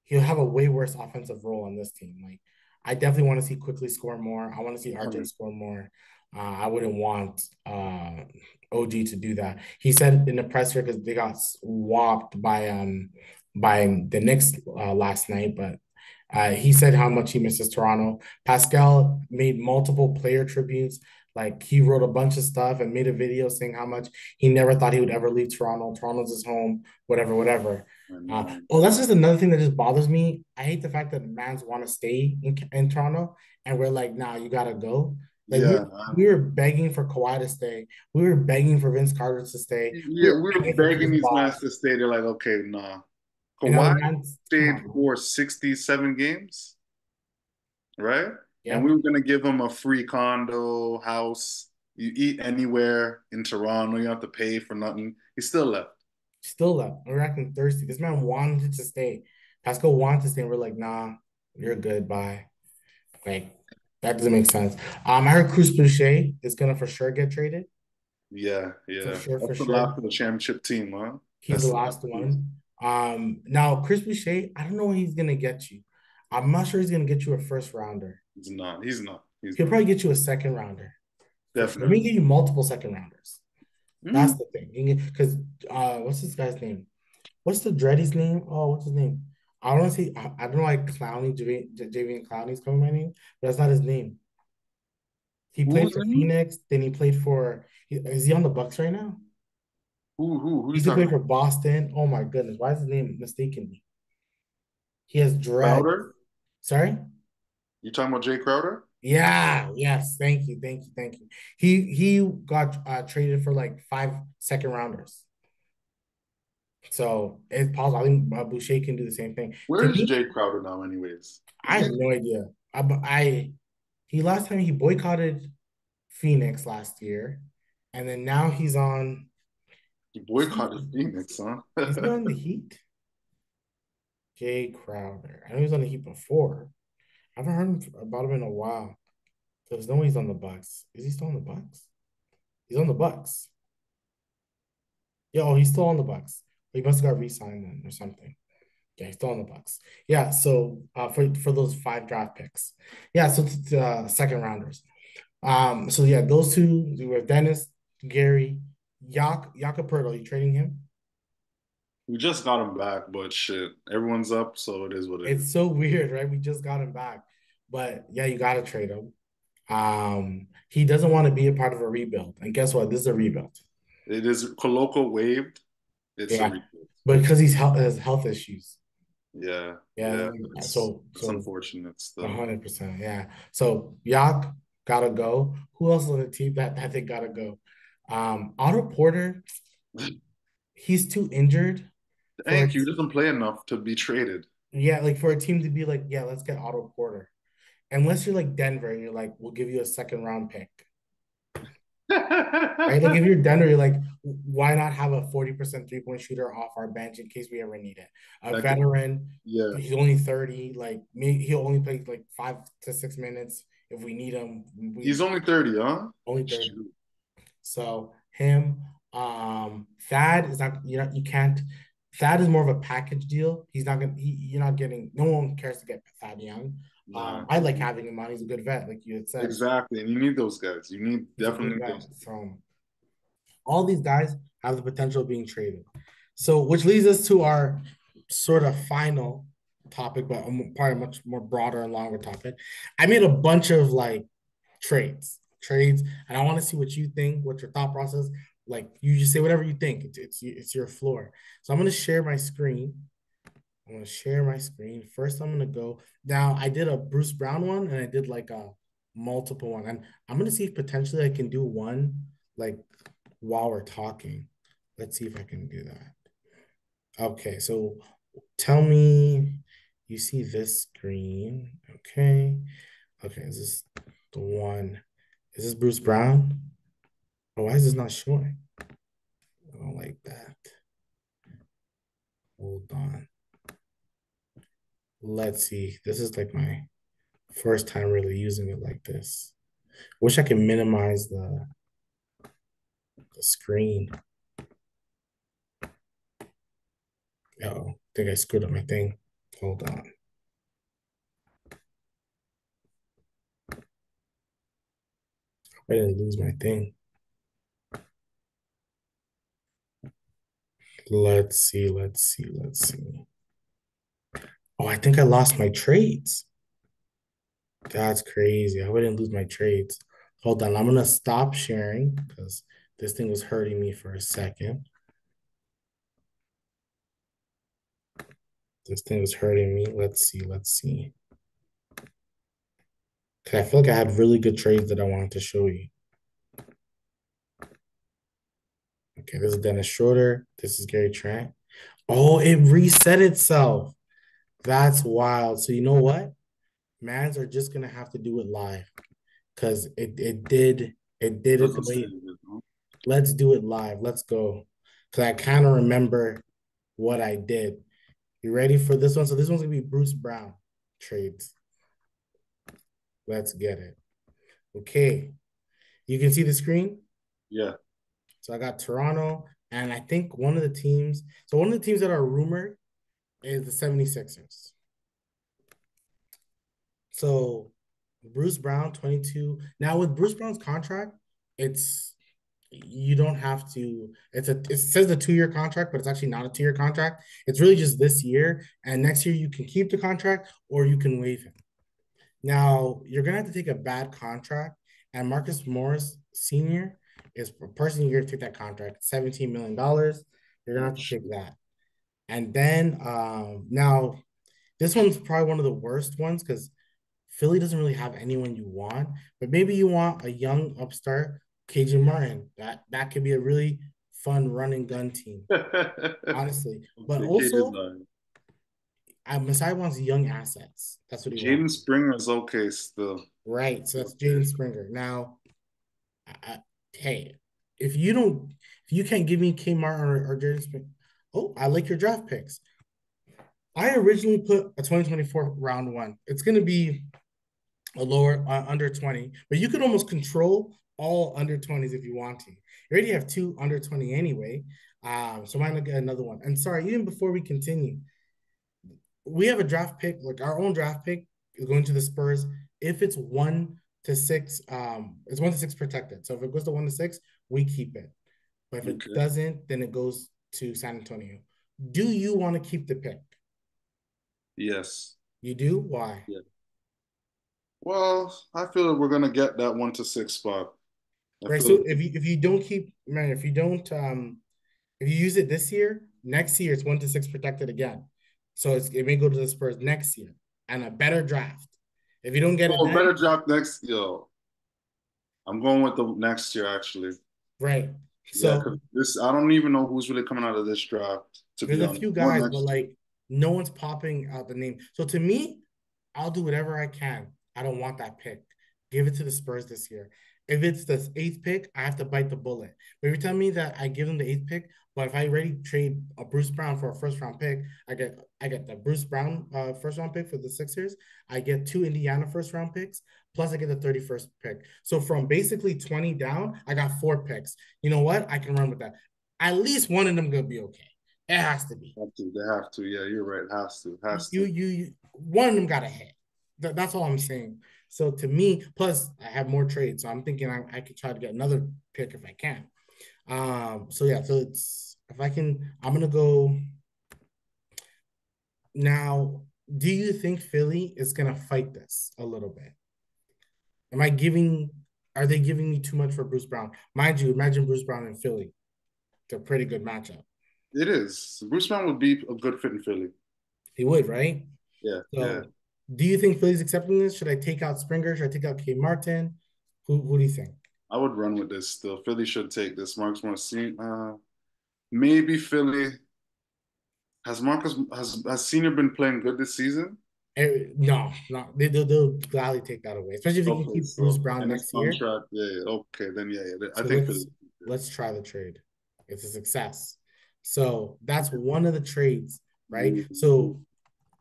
he'll have a way worse offensive role on this team. Like I definitely want to see quickly score more. I want to see RJ score more. I wouldn't want OG to do that. He said in the presser because they got swapped by the Knicks last night, but he said how much he misses Toronto. Pascal made multiple player tributes. Like he wrote a bunch of stuff and made a video saying how much he never thought he would ever leave Toronto. Toronto's his home, whatever, whatever. I know. That's just another thing that just bothers me. I hate the fact that mans want to stay in Toronto, and we're like, nah, you gotta go. Like Yeah, we were begging for Kawhi to stay. We were begging for Vince Carter to stay. We yeah, were we were begging for begging Chris these men Bosh. to stay. They're like, okay, nah. And now the Kawhi man's come stayed on. for 67 games, right? And we Yep. were gonna give him a free condo, house. You eat anywhere in Toronto, you don't have to pay for nothing. He still left. Still left. We're acting thirsty. This man wanted to stay. Pascal wanted to stay, and we're like, nah, you're good. Bye. Like, that doesn't make sense. I heard Cruz Boucher is gonna for sure get traded. Yeah, For yeah. sure, That's for the sure. last of the championship team, huh? He's the That's the last last piece. one. Now Chris Boucher, I don't know what he's gonna get you. I'm not sure he's gonna get you a first rounder. He's not. He's not. He's He'll not. probably get you a second rounder for sure. Let me Definitely. give you multiple second rounders. That's Mm. the thing. Because what's this guy's name? What's the Dreddy's name? Oh, what's his name? I don't want to say I don't know why Clowney, Javian Clowney's coming my name, but that's not his name. He played Who's for in? Phoenix, then he played for is he on the Bucks right now? Who He you used to talking play about? for Boston. Oh my goodness, why is his name mistaken me? He has dread. Crowder? Sorry? You talking about Jay Crowder? Yeah, yes. Thank you. Thank you. Thank you. He got traded for like five second rounders. So it's possible. I think Boucher can do the same thing. To Where is me, Jay Crowder now, anyways? Is I he have no idea. I he last time he boycotted Phoenix last year, and then now he's on. he Is he, boycotted Phoenix, huh? is he on the Heat? Jay Crowder. I know he was on the Heat before. I haven't heard about him in a while. There's no way he's on the Bucks. Is he still on the Bucks? He's on the Bucks. Yeah, oh, he's still on the Bucks. He must have got re-signed then or something. Yeah, he's still on the Bucks. Yeah, so for those five draft picks. Yeah, so it's, second rounders. So yeah, those two we have Dennis, Gary, Yakapurto. You trading him? We just got him back, but shit, everyone's up, so it is what it is. It's so weird, right? We just got him back. But yeah, you gotta trade him. He doesn't want to be a part of a rebuild. And guess what? This is a rebuild. It is Koloko waived. It's a Yeah. rebuild. Because has health issues. Yeah, Yeah. yeah. It's So it's so unfortunate still. 100%. Yeah. So Yak gotta go. Who else on the team that they gotta go? Otto Porter, he's too injured for Thank you. He doesn't play enough to be traded. yeah, like for a team to be like, yeah, let's get Otto Porter. Unless you're like Denver and you're like, we'll give you a second round pick. Right? Like if you're Denver, you're like, why not have a 40% three-point shooter off our bench in case we ever need it? A That could, veteran, yeah. he's only 30, like maybe he'll only play like 5 to 6 minutes if we need him. We He's only 30, huh? only 30. Shoot. So him, Thad is not, you can't. Thad is more of a package deal. He's not gonna. You're not getting. No one cares to get Thad Young. Nah. I like having him on. He's a good vet, like you had said. Exactly. And you need those guys. You need He's a definitely good need vet. those. So all these guys have the potential of being traded. So which leads us to our sort of final topic, but probably a much more broader and longer topic. I made a bunch of like trades, and I want to see what you think, what your thought process. Like you just say whatever you think. It's your floor. So I'm gonna share my screen. I'm gonna share my screen. First, I'm gonna go now. I did a Bruce Brown one, and I did like a multiple one, and I'm gonna see if potentially I can do one like while we're talking. Let's see if I can do that. Okay, so tell me, you see this screen? Okay, okay. Is this the one? Is this Bruce Brown? Oh, why is this not showing? I don't like that. Hold on. Let's see. This is like my first time really using it like this. Wish I could minimize the screen. Oh, I think I screwed up my thing. Hold on. I didn't lose my thing. Let's see, let's see, let's see. Oh, I think I lost my trades. That's crazy. I wouldn't lose my trades. Hold on, I'm gonna stop sharing because this thing was hurting me for a second. This thing was hurting me. Let's see, let's see. Cause I feel like I had really good trades that I wanted to show you. Okay, this is Dennis Schroeder. This is Gary Trent. Oh, it reset itself. That's wild. So you know what? Mans are just gonna have to do it live because it did it the Doesn't say way. it, huh? Let's do it live. Let's go. Because I kind of remember what I did. You ready for this one? So this one's gonna be Bruce Brown trades. Let's get it. Okay. You can see the screen. Yeah. So I got Toronto, and I think one of the teams. So one of the teams that are rumored is the 76ers. So Bruce Brown, 22. Now with Bruce Brown's contract, it's you don't have to. It says a 2 year contract, but it's actually not a 2 year contract. It's really just this year, and next year you can keep the contract or you can waive him. Now you're gonna have to take a bad contract, and Marcus Morris Senior is a person you're gonna take that contract, $17 million. You're gonna Oh, have to take shoot. that, and then now this one's probably one of the worst ones because Philly doesn't really have anyone you want, but maybe you want a young upstart, KJ Martin. That could be a really fun run and gun team, honestly. But Okay, KJ's also, lying. Masai wants young assets. That's what he Jaden wants. Springer is okay still. Right. So that's Okay. Jaden Springer. Now, hey, if you don't, if you can't give me K Martin or Jaden Springer, oh, I like your draft picks. I originally put a 2024 round one. It's going to be a lower under 20, but you could almost control all under 20s if you want to. You already have two under 20 anyway. So why not get another one? And sorry, even before we continue, we have a draft pick, like our own draft pick is going to the Spurs. If it's 1 to 6, it's 1 to 6 protected. So if it goes to 1 to 6, we keep it. But if it Okay. doesn't, then it goes to San Antonio. Do you want to keep the pick? Yes. You do? Why? Yeah. Well, I feel that we're gonna get that 1 to 6 spot. I Right. feel So if you don't keep, man, if you don't if you use it this year, next year it's 1 to 6 protected again. So it may go to the Spurs next year and a better draft. If you don't get it oh, then, better drop next. Yo, I'm going with the next year actually. right. Yeah, So because this I don't even know who's really coming out of this draft, to there's be a honest. few Or guys, but next year. like no one's popping out the name. So to me, I'll do whatever I can. I don't want that pick. Give it to the Spurs this year. If it's the eighth pick, I have to bite the bullet. But if you tell me that I give them the eighth pick, but if I already trade a Bruce Brown for a first round pick, I get the Bruce Brown first round pick for the Sixers. I get 2 Indiana first round picks, plus I get the 31st pick. So from basically 20 down, I got 4 picks. You know what? I can run with that. At least one of them gonna be okay. It has to be. Have to, they have to. Yeah, you're right. Has to, has You to. you one of them got to hit. That's all I'm saying. So to me, plus I have more trades, so I'm thinking I could try to get another pick if I can. So yeah, so it's if I can, I'm gonna go now. Do you think Philly is gonna fight this a little bit? Am I giving? Are they giving me too much for Bruce Brown? Mind you, imagine Bruce Brown in Philly. It's a pretty good matchup. It is. Bruce Brown would be a good fit in Philly. He would, right? Yeah, yeah. So, do you think Philly's accepting this? Should I take out Springer? Should I take out K. Martin? Who do you think? I would run with this still. Philly should take this. Marcus Morris. Maybe Philly has Senior been playing good this season? No, no, they'll gladly take that away, especially if they can Okay, keep Bruce so Brown and his next year. contract, yeah, yeah, okay, then yeah, yeah. I So think Philly. let's try the trade. It's a success. So that's one of the trades, right? Mhm. So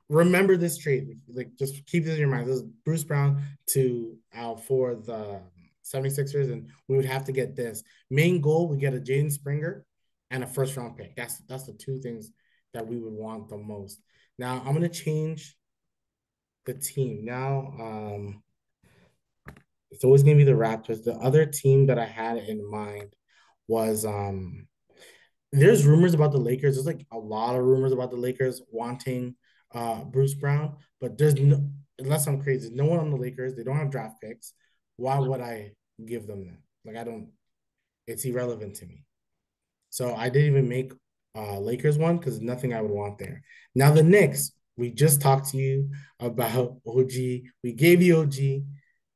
remember this trade. Like just keep this in your mind. This is Bruce Brown to out for the 76ers, and we would have to get this. Main goal, we get a Jaden Springer and a first round pick. That's the two things that we would want the most. Now I'm gonna change the team. Now it's always gonna be the Raptors. The other team that I had in mind was there's rumors about the Lakers. There's like a lot of rumors about the Lakers wanting Bruce Brown, but there's no, unless I'm crazy, no one on the Lakers. They don't have draft picks. Why would I give them that? Like I don't. It's irrelevant to me. So I didn't even make Lakers one because nothing I would want there. Now the Knicks, we just talked to you about OG. We gave you OG.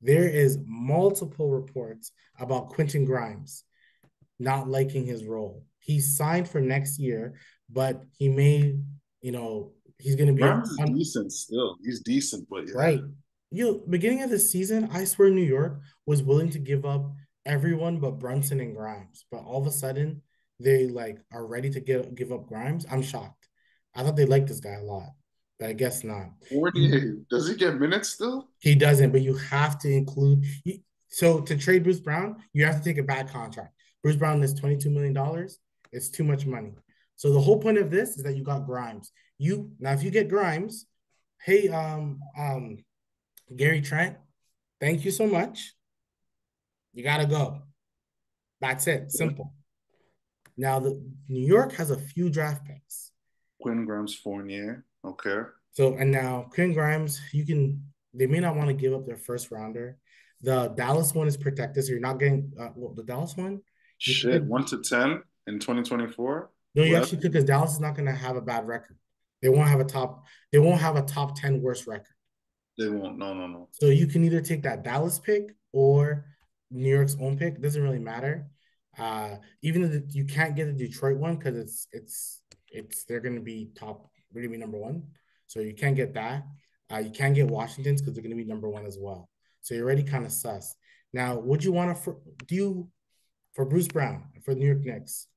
There is multiple reports about Quentin Grimes not liking his role. He's signed for next year, but he may, he's going to be Grimes is on decent still. He's decent, but yeah. right. Beginning of the season, I swear New York was willing to give up everyone but Brunson and Grimes, but all of a sudden they like are ready to give up Grimes. I'm shocked. I thought they liked this guy a lot, but I guess not. You, 48. Does he get minutes still? he doesn't, but you have to include. So to trade Bruce Brown, you have to take a bad contract. Bruce Brown is $22 million. It's too much money. So the whole point of this is that you got Grimes. You now, if you get Grimes, hey, Gary Trent, thank you so much. You gotta go. That's it. Simple. Now the New York has a few draft picks. Quinn Grimes Fournier. Okay. So and now Quinn Grimes, they may not want to give up their first rounder. The Dallas one is protected, so you're not getting the Dallas one. You could Shit. get 1 to 10 in 2024. no, you Well, actually could because Dallas is not going to have a bad record. They won't have a top. They won't have a top 10 worst record. they won't. No, no, no. So you can either take that Dallas pick or New York's own pick. It doesn't really matter. Even if you can't get the Detroit one because it's they're going to be top, they're going to be number one. So you can't get that. You can't get Washington's because they're going to be number one as well. So you're already kind of sus. Now, would you want to do you for Bruce Brown for the New York Knicks?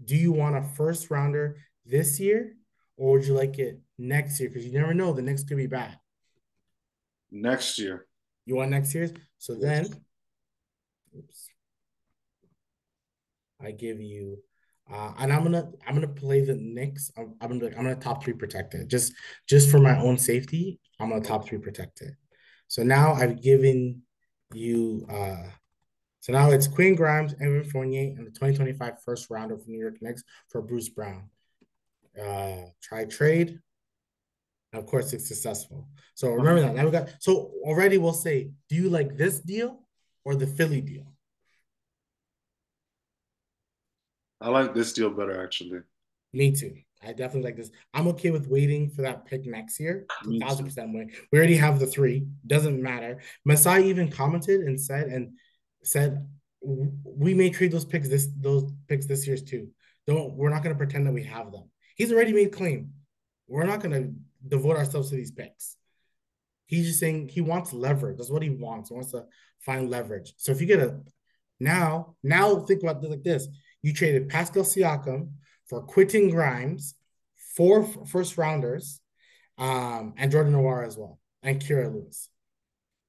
Do you want a first rounder this year or would you like it next year? Because you never know, the Knicks could be bad. Next year. You want next year's? So Yes. then, oops, I give you. And I'm gonna play the Knicks. I'm gonna top three protect it. Just for my own safety, I'm gonna top three protect it. So now I've given you so now it's Quinn Grimes, Evan Fournier, and the 2025 first rounder for New York Knicks for Bruce Brown. Try trade. And of course, it's successful. So remember that. Now we got so already we'll say, do you like this deal or the Philly deal? I like this deal better, actually. Me too. I definitely like this. I'm okay with waiting for that pick next year. Me too. 1,000% win. We already have the three. Doesn't matter. Masai even commented and said we may trade those picks this year's too. Don't we're not gonna pretend that we have them. He's already made claim. We're not gonna devote ourselves to these picks. He's just saying he wants leverage. That's what he wants. He wants to find leverage. So if you get a now think about it like this. You traded Pascal Siakam for Quentin Grimes, four first rounders, and Jordan Noir as well, and Kira Lewis.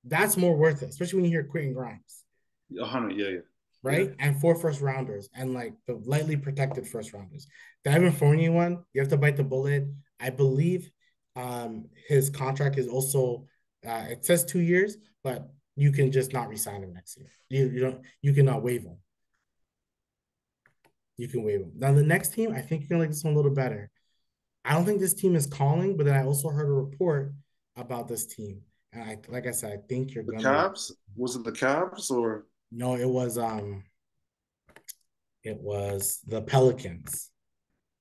That's more worth it, especially when you hear Quentin Grimes, 100, yeah, yeah. Yeah. right? And four first rounders and like the lightly protected first rounders. The Evan Fournier one, you have to bite the bullet. I believe his contract is also it says 2 years, but you can just not resign him next year. You don't you cannot waive him. You can waive him. Now the next team, I think you're gonna like this one a little better. I don't think this team is calling, but then I also heard a report about this team. And I like I said, I think you're The gonna like Cavs? Was it the Cavs or? no, it was the Pelicans.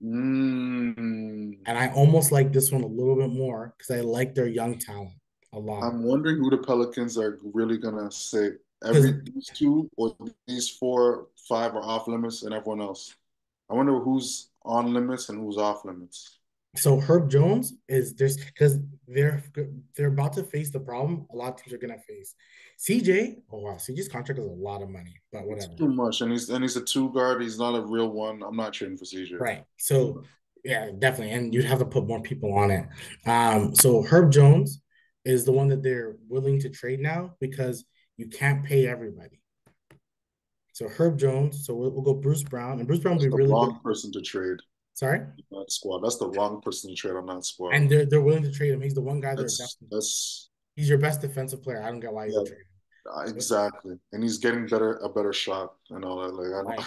Mm, And I almost like this one a little bit more because I like their young talent a lot. I'm wondering who the Pelicans are really gonna say. Because Every these two or these four, five are off limits, and everyone else. I wonder who's on limits and who's off limits. so Herb Jones is there's because they're about to face the problem a lot of teams are gonna face. CJ, oh wow, CJ's contract is a lot of money, but It's whatever. too much, and he's a two guard. He's not a real one. I'm not trading for CJ. Right. So yeah, definitely. And you'd have to put more people on it. So Herb Jones is the one that they're willing to trade now because you can't pay everybody. So Herb Jones, so we'll go Bruce Brown, and Bruce Brown will That's be the really good. wrong person to trade Sorry, on that squad. That's the wrong person to trade on that squad. and they're willing to trade him. He's the one guy they're That's definitely. that's He's your best defensive player. I don't get why you yeah, would trade him. exactly. And he's getting a better shot and all that. Like Right.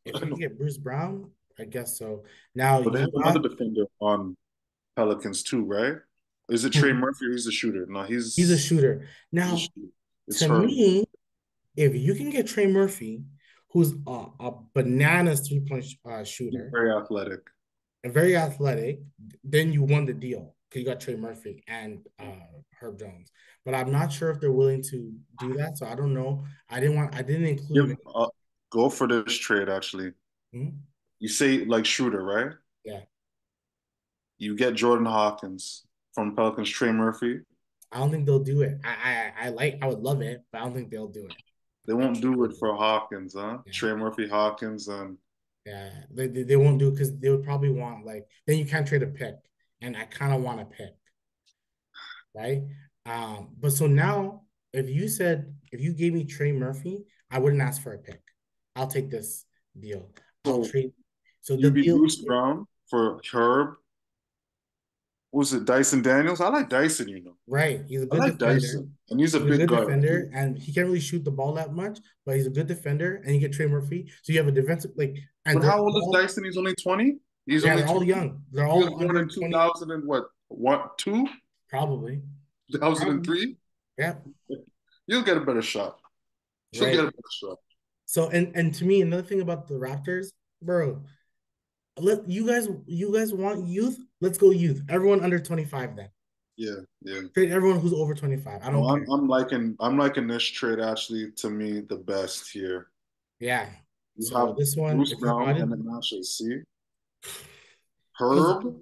If I you can know. get Bruce Brown, I guess so. Now But they you have another got defender on Pelicans too, right? Is it Trey who? Murphy or he's a shooter? No, He's a shooter. he's a Now, shooter. It's to Herb. me, if you can get Trey Murphy, who's a bananas 3 point He's shooter very athletic. and very athletic, then you won the deal because you got Trey Murphy and Herb Jones. But I'm not sure if they're willing to do that. So I don't know. I didn't include Give him. go for this trade actually. Hmm? You say like shooter, right? Yeah. You get Jordan Hawkins from Pelicans, Trey Murphy. I don't think they'll do it. I would love it, but I don't think they'll do it. They I won't can't do really it do for Hawkins, huh? it. Yeah. Trey Murphy, Hawkins, and Yeah. They won't do it because they would probably want like then you can't trade a pick. And I kind of want a pick. Right? But so now, if you gave me Trey Murphy, I wouldn't ask for a pick. I'll take this deal. I'll so trade. So the you be deal, Bruce Brown for Herb. What was it Dyson Daniels? I like Dyson, you know. right? He's a I good like defender. Dyson, and he's a He's a big good guard defender, too. and he can't really shoot the ball that much, but he's a good defender. And you get Trey Murphy, so you have a defensive like, and But how old is Dyson? He's only 20. He's yeah, only they're all 20. young. They're He was all born under in 20, 2000 and what, two? probably. Probably. 2003? Yeah, You'll get a better shot. You'll get right. a better shot. So and to me, another thing about the Raptors, bro, let you guys want youth? Let's go youth. Everyone under 25 then. Yeah, yeah. Trade everyone who's over 25. I No, don't care. I'm liking this trade actually to me the best here. Yeah. You So have this one, Bruce if you Brown and audit, then actually see it was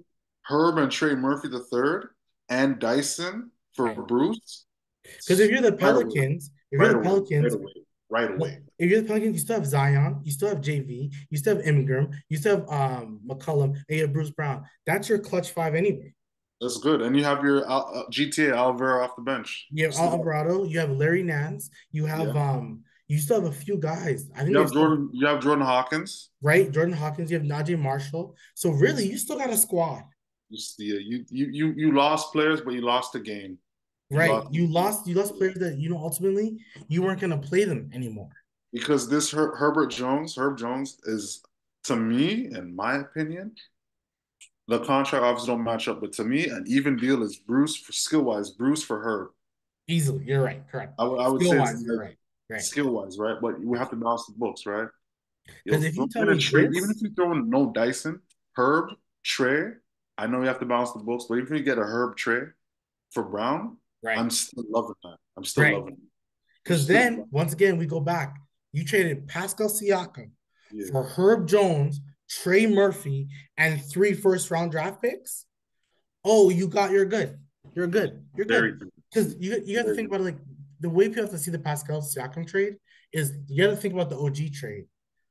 Herb and Trey Murphy the third and Dyson for right. Bruce Because if you're the right away, Pelicans, if you're right the away, right Pelicans, away, right away. no, if you're the Pelicans, you still have Zion, you still have JV, you still have Ingram, you still have McCollum, and you have Bruce Brown. That's your clutch five anyway. That's good. And you have your GTA Alvaro off the bench. You have Still, Alvarado, you have Larry Nance, you yeah. have You still have a few guys. I think You they have still Jordan. You have Jordan Hawkins. right. Jordan Hawkins, you have Najee Marshall. So really, you still got a squad. You see, you lost players, but you lost the game. You Right. lost You lost players that ultimately you weren't gonna play them anymore. because this Herb Jones is, to me, in my opinion, the contract obviously don't match up, but to me, an even deal is Bruce for skill wise, Bruce for Herb. Easily. You're right. Correct. I would Skill say it's wise, you're like right. Right. skill wise, right? But we have to balance the books, right? Yo, Because if throw you tell in a me trade, even if this, you throw in no Dyson, Herb, Trey, I know you have to balance the books, but even if you get a Herb Trey for Brown, right, I'm still loving that. I'm still right. loving it. I'm Because still then loving once again we go back. You traded Pascal Siakam it. Yeah, for Herb Jones, Trey Murphy, and 3 first-round draft picks. Oh, you're good. You're good. You're very good. good. Because you have to Very think good. about it, like the way people have to see the Pascal Siakam trade is you got to think about the OG trade.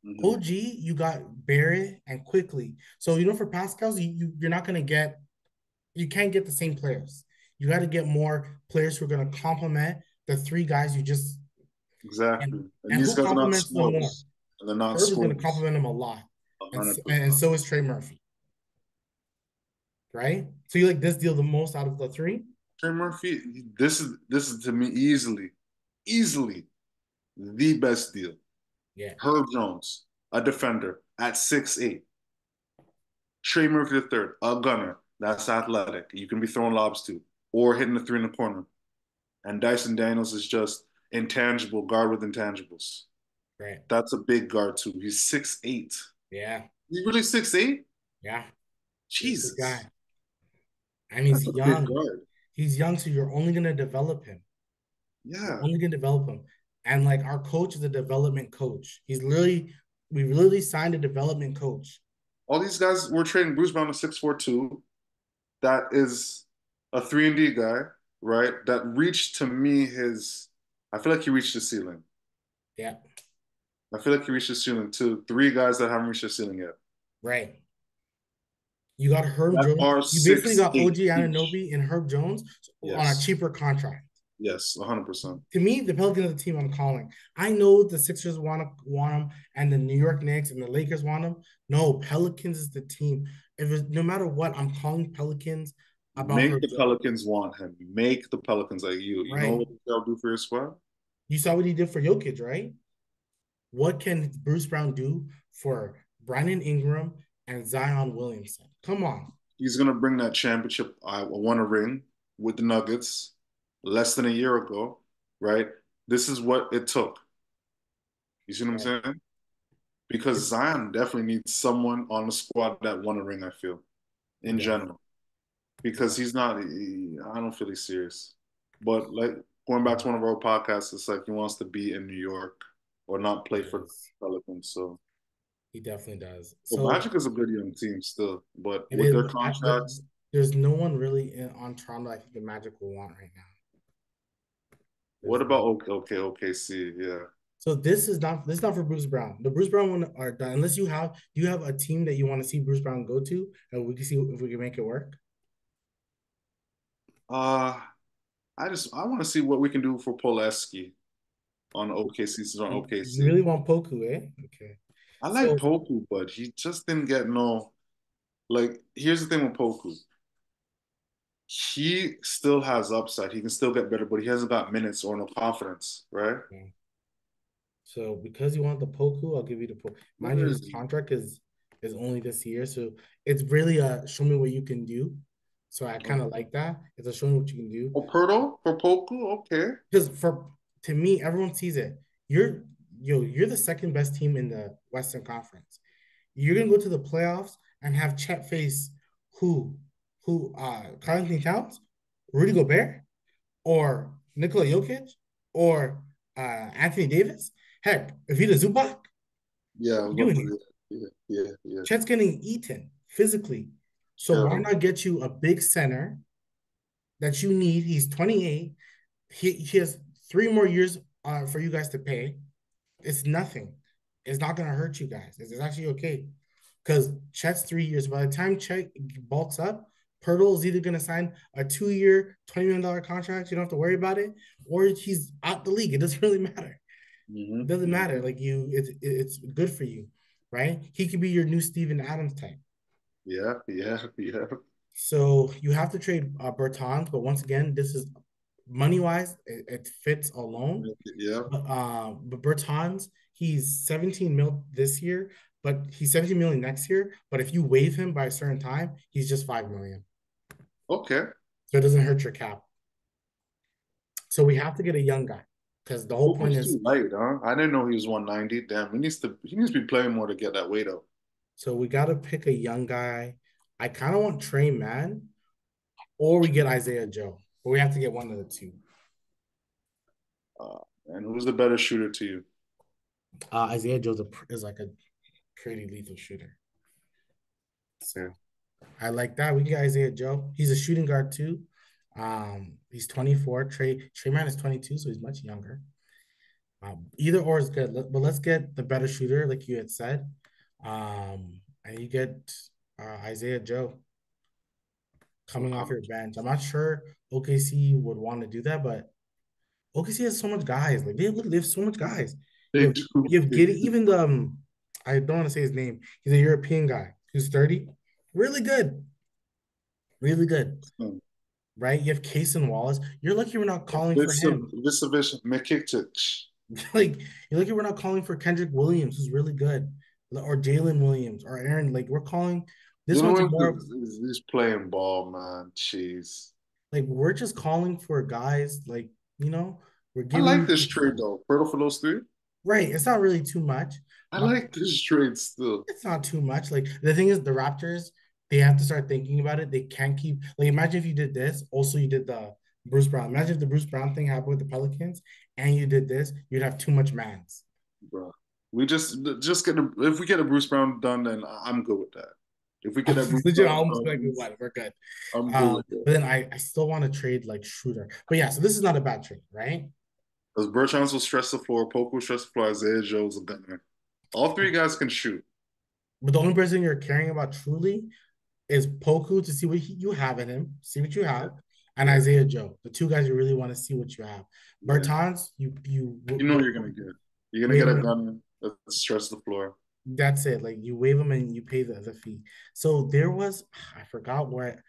Hmm. OG, you got Barrett and quickly. So for Pascal's, you're not gonna get you can't get the same players. You got to get more players who are gonna complement the three guys you just and Exactly. And and these who guys are not complements them more. scores, and they're not Herb is gonna scores. compliment him a lot, and 100%. so is Trey Murphy, right? So you like this deal the most out of the three? Trey Murphy, this is to me easily the best deal. Yeah, Herb Jones, a defender at 6'8". Trey Murphy the third, a gunner. That's athletic. You can be throwing lobs to, or hitting the three in the corner. And Dyson Daniels is just intangible guard with intangibles. right. That's a big guard too. He's 6'8". Yeah, He's really 6'8"? yeah. He's a big Jesus. guy, and he's That's a big young. guard. He's young, so you're only gonna develop him. You're Yeah. only gonna develop him. And like our coach is a development coach. We literally signed a development coach. All these guys were trading Bruce Brown a 6'4" that is a 3-and-D guy, right? That reached to me his I feel like he reached the ceiling. Yeah, I feel like he reached the ceiling too. Three guys that haven't reached the ceiling yet. right. You got Herb That Jones. are You basically got 6'8" OG each. Ananobi and Herb Jones on a Yes. cheaper contract. Yes, 100%. To me, the Pelicans are the team I'm calling. I know the Sixers want him, and the New York Knicks and the Lakers want him. No, Pelicans is the team. If it's, no matter what, I'm calling Pelicans about Make Herb the Jones. Pelicans want him. Make the Pelicans like you. You know Right? what they'll do for your squad? You saw what he did for Jokic, right? What can Bruce Brown do for Brandon Ingram and Zion Williamson? Come on. He's gonna bring that championship. I won a ring with the Nuggets less than a year ago, right? This is what it took. You see what I'm Right. saying? Because It, Zion definitely needs someone on the squad that won a ring, I feel, he in does. general. He Because does. he's not, I don't feel he's serious. But like going back to one of our podcasts, it's like he wants to be in New York or not He play for the does. Pelicans. So, He definitely does. well, So Magic is a good young team still, but it with is. their contracts, There's no one really on Toronto I think the Magic will want right now. what There's about no. OKC? Yeah. So this is not for Bruce Brown. The Bruce Brown one are done. Unless you have a team that you want to see Bruce Brown go to, and we can see if we can make it work. Uh, I want to see what we can do for Poleski on OKC since on You OKC. really want Poku, eh? Okay. I like So Poku, but he just didn't get no. Like, here's the thing with Poku. He still has upside. He can still get better, but he hasn't got minutes or no confidence, right? yeah. So because you want the Poku, I'll give you the Poku. Mind Where you, is his he? contract is only this year, so it's really a show me what you can do. So I kind of Okay. like that. It's a show me what you can do. Oh, Pirtle for Poku? Okay. Because for to me, everyone sees it. You're the second best team in the Western Conference. You're gonna go to the playoffs and have Chet face who Karl Anthony Towns, Rudy Gobert, or Nikola Jokic, or Anthony Davis. Heck, if he's a Zubac, what Yeah, I are was you about doing to. here? Yeah. Chet's getting eaten physically. So why Terrible. not get you a big center that you need? He's 28. He has 3 more years for you guys to pay. It's nothing. It's not gonna hurt you guys. It's actually okay. Because Chet's 3 years. By the time Chet bulks up, Pirtle is either gonna sign a 2 year, $20 million contract. You don't have to worry about it, or he's out the league. It doesn't really matter. Hmm. It doesn't matter. Hmm. Like it's good for you, right? He could be your new Steven Adams type. Yeah, yeah, yeah. So you have to trade Bertans, but once again, this is money wise, it fits alone. Yeah. But Bertans, he's 17 mil this year, but he's 17 million next year. But if you waive him by a certain time, he's just 5 million. Okay. So it doesn't hurt your cap. So we have to get a young guy because the whole point Poku's is too light, huh? I didn't know he was 190. Damn, he needs to be playing more to get that weight up. so we got to pick a young guy. I kind of want Trey Man, or we get Isaiah Joe, but we have to get one of the two. And who's the better shooter to you? Isaiah Joe is like a pretty lethal shooter. Yeah. So I like that. We can get Isaiah Joe. He's a shooting guard too. He's 24. Trey Man is 22, so he's much younger. Either or is good, but let's get the better shooter, like you had said. And you get Isaiah Joe coming off Okay. your bench. I'm not sure OKC would want to do that, but OKC has so much guys. Like they have so much guys. They do. You have They Giddy, do. even the I don't want to say his name. He's a European guy who's 30. Really good. Really good. Hmm. Right? You have Case and Wallace. You're lucky we're not calling for him. Vicevic Mikitic. Like you're lucky we're not calling for Kendrick Williams, who's really good, or Jalen Williams or Aaron. Like we're calling this You know one's what? more of He's playing ball, man. Jeez. like we're just calling for guys like we're I giving like you this trade though. Fertile for those three. right. It's not really too much. I like this trade still. It's not too much. Like the thing is, the Raptors, they have to start thinking about it. They can't keep like imagine if you did this. Also, you did the Bruce Brown. Imagine if the Bruce Brown thing happened with the Pelicans, and you did this, you'd have too much mans. Bro. We just get if we get a Bruce Brown done, then I'm good with that. If we get that Bruce Legit, I Brown almost done, like what we're good. I'm good with But that. then I still want to trade like Schroeder. But yeah, so this is not a bad trade, right? Because Bertrand's will stress the floor, Poku will stress the floor, Isaiah Joe's a gunner. All three guys can shoot. But the only person you're caring about truly is Poku to see what you have in him, see what you Yeah, have, and yeah, Isaiah Joe. The two guys you really want to see what you have. yeah. Bertans, You know you're gonna get. You're gonna wave get a him. gunner that stress the floor. That's it. Like you waive them and you pay the fee. So there was I forgot where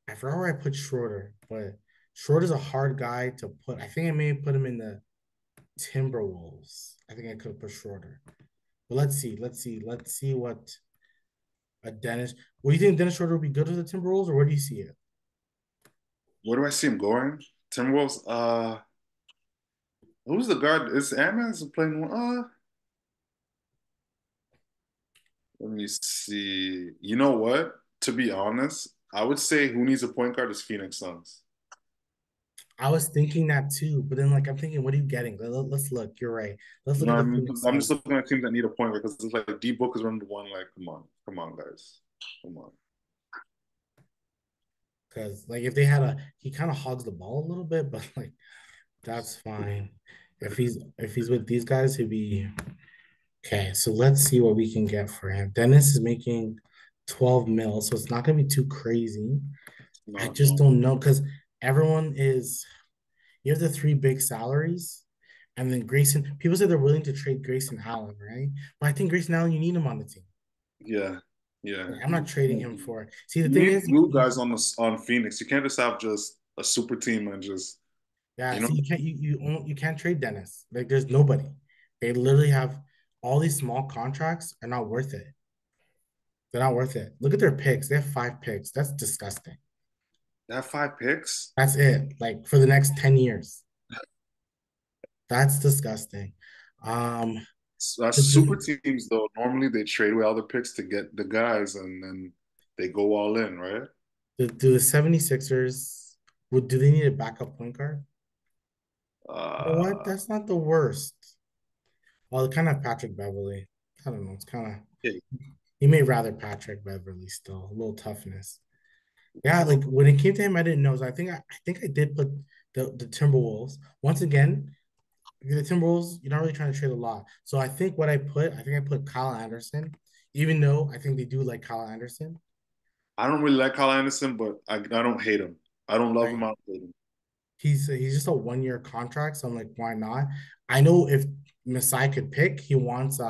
I put Schroeder, but Schroeder's a hard guy to put. I think I may have put him in the Timberwolves. I think I could have put Schroeder. But let's see. Let's see what a Dennis. What do you think Dennis Schroeder would be good with the Timberwolves, or where do you see it? Where do I see him going? Timberwolves. Who's the guard? Is Ant-Man's playing one? Let me see. You know what? To be honest, I would say who needs a point guard is Phoenix Suns. I was thinking that too, but then like I'm thinking, what are you getting? Let's look. You're right. Let's You look know at what I the mean? Phoenix 'Cause I'm just Suns looking at teams that need a point guard because it's like D Book is running the one. Like, come on, guys, come on. because like if they had he kind of hogs the ball a little bit, but like that's fine. If he's with these guys, he'd be okay. So let's see what we can get for him. Dennis is making 12 mil, so it's not gonna be too crazy. I No, just no. don't know because everyone is you have the three big salaries, and then Grayson. People say they're willing to trade Grayson Allen, right? But I think Grayson Allen, you need him on the team. Yeah, yeah. Like, I'm not trading him for it. See, the You thing need is, glue guys on Phoenix. You can't just have just a super team and just yeah. you know. See, you can't trade Dennis. Like, there's nobody. They literally have all these small contracts are not worth it. They're not worth it. Look at their picks. They have 5 picks. That's disgusting. They have 5 picks. That's it. Like for the next 10 years. That's disgusting. Um, Super teams though. Normally they trade away all the picks to get the guys, and then they go all in, right? do the 76ers do they need a backup point guard? You know what? Uh, That's not the worst. Well, they kind of Patrick Beverly. I don't know. It's kind of okay. you may rather Patrick Beverly still. A little toughness. Yeah, like when it came to him, I didn't know. So I think I did put the Timberwolves. Once again, the Timberwolves, you're not really trying to trade a lot. So I think I put Kyle Anderson, even though I think they do like Kyle Anderson, I don't really like Kyle Anderson, but I don't hate him. I don't love him. right? I don't hate him. He's just a 1 year contract, so I'm like, why not? I know if Masai could pick, he wants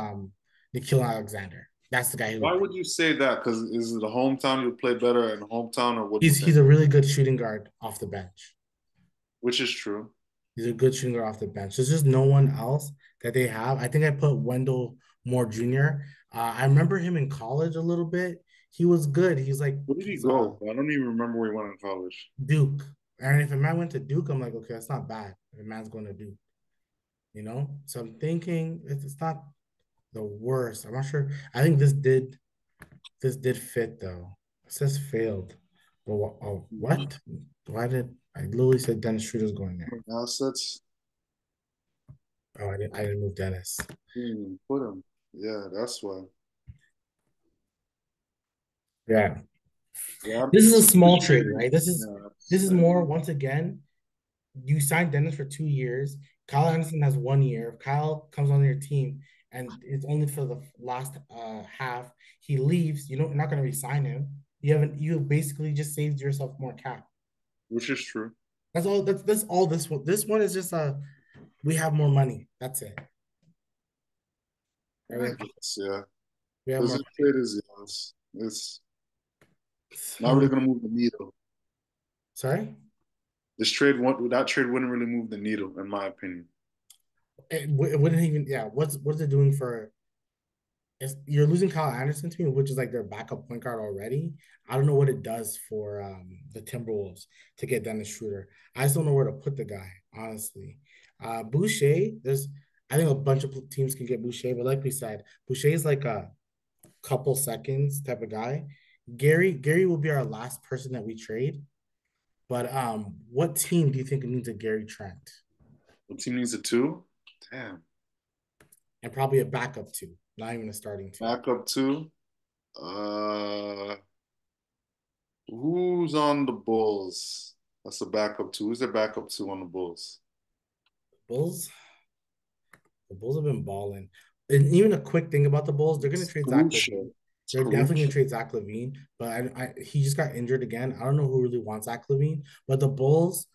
Nikhil Alexander. That's the guy who Why would pick. would you say that? Because is it the hometown you play better in the hometown, or what do you He's think? a really good shooting guard off the bench. Which is true. He's a good shooting guard off the bench. There's just no one else that they have. I think I put Wendell Moore Jr. I remember him in college a little bit. He was good. Where did he He's go? I don't even remember where he went in college. Duke. And if a man went to Duke, I'm like, okay, that's not bad. If a man's going to Duke, So I'm thinking it's not the worst. I'm not sure. I think this did fit though. It says failed. But what? Why did I literally said Dennis Schroeder's going there? Assets. Oh, I didn't move Dennis. Put him. Yeah, that's why. Yeah. Yeah, This is a this small trade, trade. right? This is Yeah, this is more once again, you signed Dennis for 2 years. Kyle Anderson has 1 year. If Kyle comes on your team and it's only for the last half, he leaves, you're not gonna resign him. You basically just saved yourself more cap. which is true. That's all this one. This one is just we have more money. That's it. Right? I guess, yeah. We have Because more this trade is, yes, it's not really money. going to move the needle. Sorry? That trade wouldn't really move the needle, in my opinion. It wouldn't even, yeah. What's it doing for you're losing Kyle Anderson to me, which is like their backup point guard already. I don't know what it does for the Timberwolves to get Dennis Schroeder. I just don't know where to put the guy, honestly. Boucher, I think a bunch of teams can get Boucher, but like we said, Boucher is like a couple seconds type of guy. Gary will be our last person that we trade. But what team do you think needs a Gary Trent The team needs a two. Damn. and probably a backup two, not even a starting two? Backup two. Uh, who's on the Bulls? That's a backup two. Who's their backup two on the Bulls? Bulls. The Bulls have been balling. And even a quick thing about the Bulls, they're going to It's trade Zach Caruso. Levine. It's They're definitely going Caruso. to trade Zach Levine, but he just got injured again. I don't know who really wants Zach Levine, but the Bulls,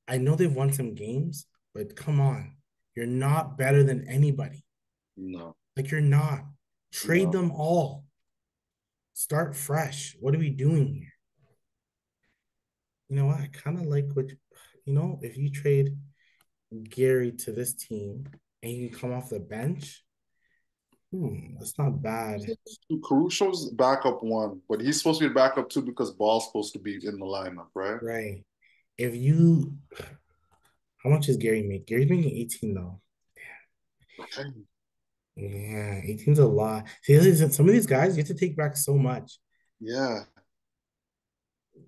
I know they've won some games, but come on, you're not better than anybody. No, Like you're not. Trade no. them all. Start fresh. What are we doing here? You know what? I kind of like if you trade Gary to this team and you can come off the bench, that's not bad. Caruso's backup one, but he's supposed to be the backup two because Ball's supposed to be in the lineup, right? Right. If you, how much does Gary make? Gary's making 18 though. Yeah, 18's a lot. See, some of these guys, you have to take back so much. Yeah.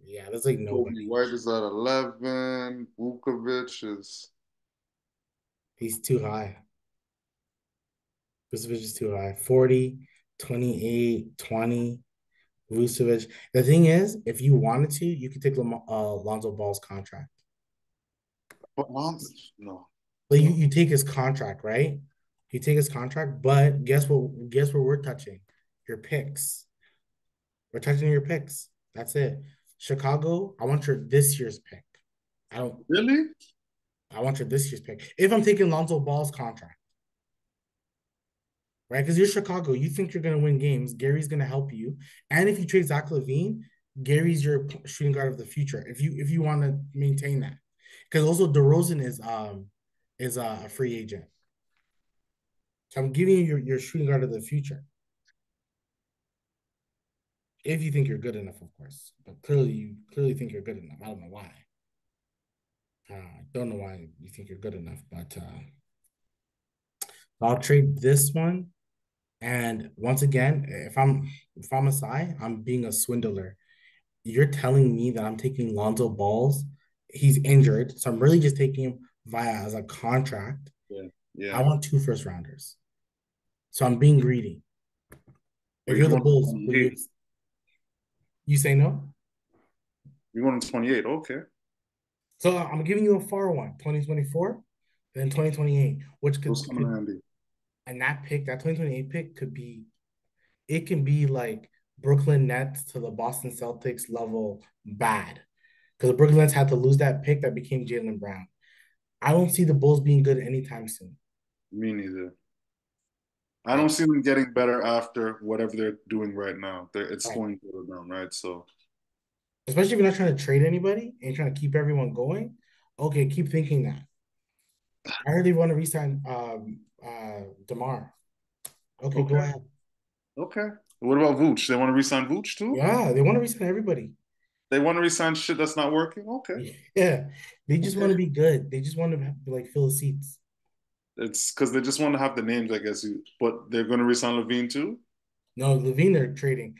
Yeah, there's like Kobe nobody. White is at 11. Vukovic is. He's too high. Vucevic is too high. 40, 28, 20. Vucevic. The thing is, if you wanted to, you could take Lonzo Ball's contract. But no, Like you, no, you take his contract, right? You take his contract, but guess what? Guess what we're touching? Your picks. We're touching your picks. That's it. Chicago, I want your this year's pick. I don't. really? I want your this year's pick. If I'm taking Lonzo Ball's contract, right? Because you're Chicago, you think you're gonna win games. Gary's gonna help you, and if you trade Zach Levine, Gary's your shooting guard of the future. If you want to maintain that, because also DeRozan is a free agent. So I'm giving you your shooting guard of the future. If you think you're good enough, of course. But clearly, you clearly think you're good enough. I don't know why. I don't know why you think you're good enough, but I'll trade this one. And once again, if I'm a Psy, I'm being a swindler. You're telling me that I'm taking Lonzo Balls. He's injured, so I'm really just taking him via as a contract. Yeah, I yeah. want two first rounders, so I'm being greedy. But If you're you're the going to Bulls, would 28. you say no? You're going to 28. Okay. So I'm giving you a far one, 2024, then 2028, which Those could coming in could handy. and that 2028 pick could be it can be like Brooklyn Nets to the Boston Celtics level bad. because the Brooklyn Nets had to lose that pick that became Jaylen Brown. I don't see the Bulls being good anytime soon. Me neither. I don't Like, see them getting better after whatever they're doing right now. It's like going to go down, right? So especially if you're not trying to trade anybody and you're trying to keep everyone going. Okay, keep thinking that. I heard they want to resign DeMar. Okay, go okay, ahead. okay. What about Vooch? They want to resign Vooch too? Yeah, they want to resign everybody. They want to resign shit that's not working? Okay, Yeah, they just want okay. to be good. They just want to like fill the seats. It's because they just want to have the names, I guess. But they're going to resign Levine too? No, Levine they're trading.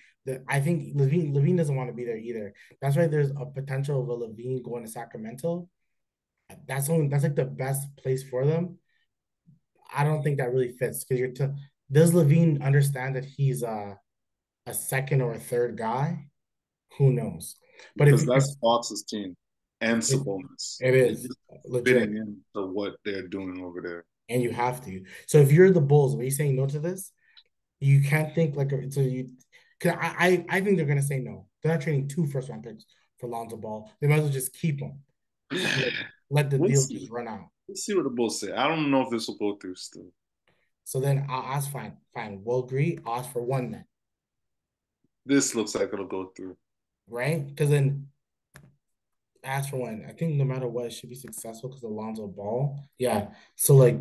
I think Levine doesn't want to be there either. That's why there's a potential of a Levine going to Sacramento. That's like the best place for them. I don't think that really fits because does Levine understand that he's a second or a third guy? Who knows? But Because that's Fox's team and it, Sabonis. it It's is just legit, fitting into what they're doing over there. and you have to. So if you're the Bulls, are you saying no to this? You can't think like so you. Cause I think they're gonna say no. They're not trading two first round picks for Lonzo Ball. They might as well just keep them and let the We'll deal see. just run out. We'll see what the Bulls say. I don't know if this will go through still. So then I'll ask, fine, fine, we'll agree. I'll ask for one then, This looks like it'll go through. right? Because then ask for one. I think no matter what, it should be successful because Alonzo Ball. Yeah. So like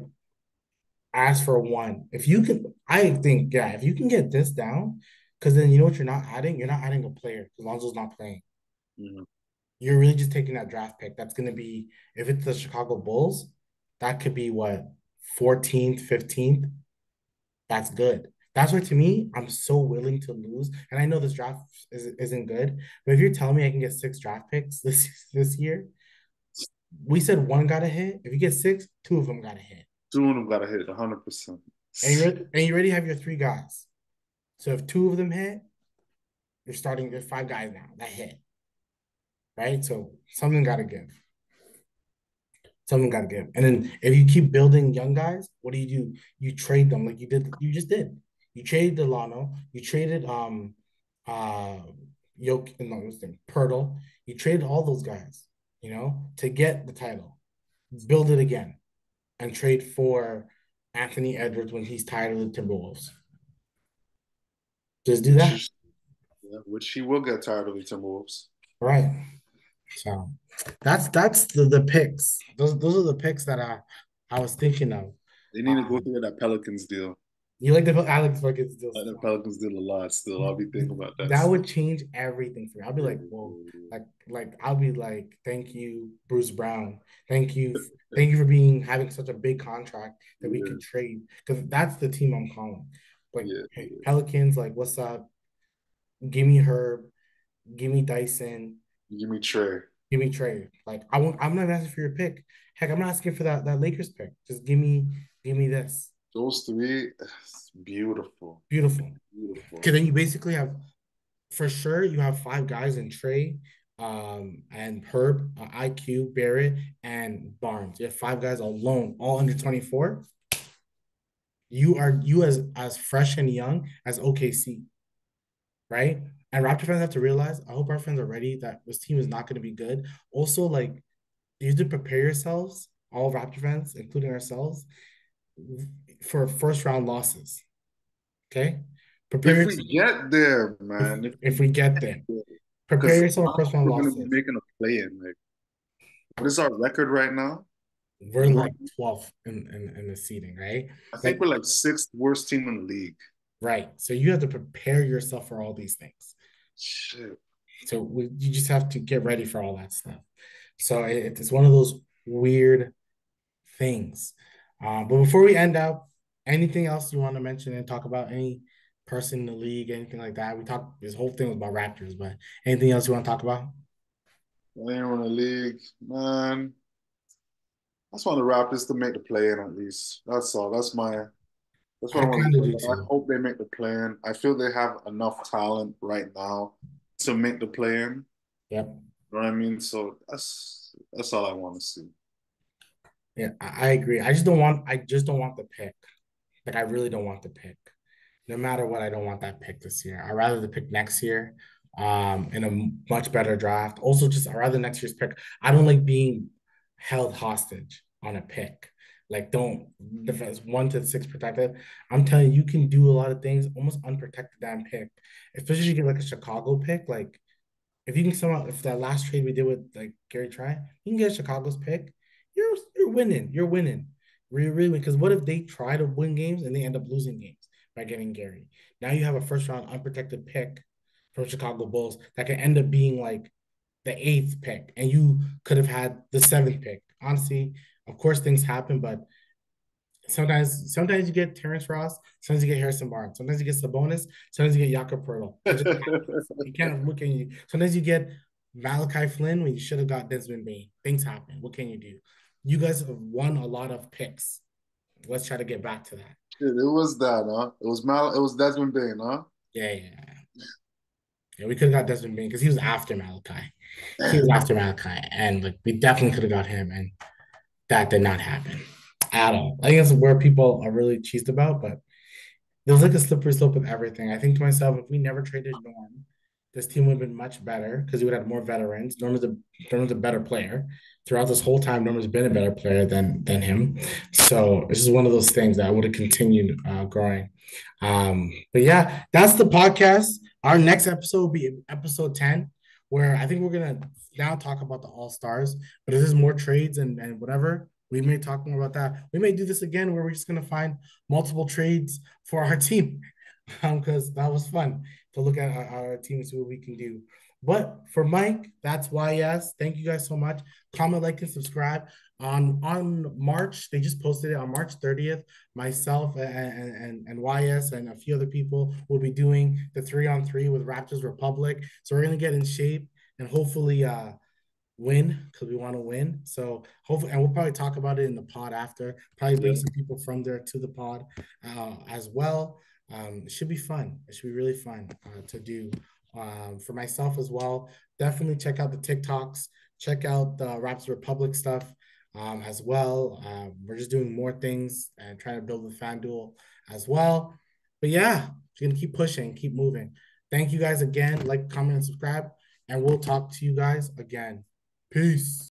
ask for one. If you can, I think, yeah, if you can get this down, because then you know what you're not adding? You're not adding a player because Alonzo's not playing. Mhm. You're really just taking that draft pick. That's gonna be if it's the Chicago Bulls, that could be what 14th, 15th. That's good. That's why to me, I'm so willing to lose. And I know this draft isn't good, but if you're telling me I can get six draft picks this year, we said one got a hit. If you get six, two of them got a hit. Two of them got to hit 100%. And you already have your three guys. So if two of them hit, you're starting. There's five guys now that hit, right? So something got to give. Something got to give. And then if you keep building young guys, what do? You trade them like you did. You just did. You traded Delano. You traded uh Yoke no what's his name Pirtle. You traded all those guys, to get the title. Build it again and trade for Anthony Edwards when he's tired of the Timberwolves. Just do Which that, is, yeah, which he will get tired of the Timberwolves. right? So that's the picks. Those are the picks that I was thinking of. They need to go Um, through that Pelicans deal. you like the Alex Ferguson deal Like the still. Pelicans did a lot still. I'll be thinking about that That still. would change everything for me. I'll be Yeah, like, whoa, yeah, like I'll be like, thank you, Bruce Brown. Thank you for being having such a big contract that we yeah, could trade because that's the team I'm calling. Like, yeah, hey, yeah. Pelicans, like, what's up? Give me Herb, give me Dyson, Give me Trey. give me Trey. Like, I'm not asking for your pick. Heck, I'm not asking for that Lakers pick. Just give me this. Those three, beautiful, Beautiful. beautiful. Because then you basically have for sure you have five guys in Trey, and Herb, IQ, Barrett, and Barnes. You have five guys alone, all under 24. You as fresh and young as OKC, right? And Raptor fans have to realize, I hope our fans are ready that this team is not going to be good. Also, like you have to prepare yourselves, all Raptor fans, including ourselves, for first round losses. Okay. Prepare If we yourself get there, if man, if if we we get get there. there, Prepare because yourself for first round we're going to be losses. making a play in. Like, what is our record right now? We're We're, like 12th in the seating, right? I think Like, we're like sixth worst team in the league. right. So you have to prepare yourself for all these things. Shit. So you just have to get ready for all that stuff. So it's one of those weird things. But before we end up, anything else you want to mention and talk about? Any person in the league, anything like that? We talked, this whole thing was about Raptors, but anything else you want to talk about? Anyone in the league, man. I just want the Raptors to make the play in at least. That's all. That's what I I want kind to of do. do I too. hope they make the play in. I feel they have enough talent right now to make the play in. Yep. You know what I mean? So that's all I want to see. Yeah, I agree. I just don't want the pick. Like I really don't want the pick. No matter what, I don't want that pick this year. I'd rather the pick next year in a much better draft. Also, just I'd rather next year's pick. I don't like being held hostage on a pick. Like, don't defense 1 to 6 protected. I'm telling you, you can do a lot of things almost unprotected damn pick, especially if you get like a Chicago pick. Like, if you can somehow, if that last trade we did with like Gary Try, you can get Chicago's pick. You're winning. You're winning. Really win. Because what if they try to win games and they end up losing games by getting Gary? Now you have a first round unprotected pick from Chicago Bulls that can end up being like the eighth pick, and you could have had the seventh pick. Honestly, of course things happen, but sometimes you get Terrence Ross, sometimes you get Harrison Barnes, sometimes you get Sabonis, sometimes you get Jakob Poeltl. It just happens. You can't. What can you? Sometimes you get Malachi Flynn when you should have got Desmond Bain. Things happen. What can you do? You guys have won a lot of picks. Let's try to get back to that. Shit, it was that, huh? It was Desmond Bain, huh? Yeah. Yeah, we could have got Desmond Bain because he was after Malachi. He was after Malachi, and like we definitely could have got him, and that did not happen at all. I think that's where people are really cheesed about, but there's like a slippery slope with everything. I think to myself, if we never traded Norm, this team would have been much better because we would have more veterans. Norman's a better player. Throughout this whole time, Norman's been a better player than him. So it's just one of those things that would have continued growing. But yeah, that's the podcast. Our next episode will be episode 10, where I think we're gonna now talk about the all stars. But if there's more trades and whatever, we may talk more about that. We may do this again where we're just gonna find multiple trades for our team because that was fun to look at our team and see what we can do. But for Mike, that's YS. Thank you guys so much. Comment, like, and subscribe. On March, they just posted it on March 30th. Myself and YS and a few other people will be doing the 3-on-3 with Raptors Republic. So we're gonna get in shape and hopefully win because we want to win. So hopefully, and we'll probably talk about it in the pod after. Probably bring Yeah. some people from there to the pod as well. It should be fun. It should be really fun to do for myself as well. Definitely check out the TikToks. Check out the Raps Republic stuff as well. We're just doing more things and trying to build the FanDuel as well. But yeah, we're gonna keep pushing, keep moving. Thank you guys again. Like, comment, and subscribe, and we'll talk to you guys again. Peace.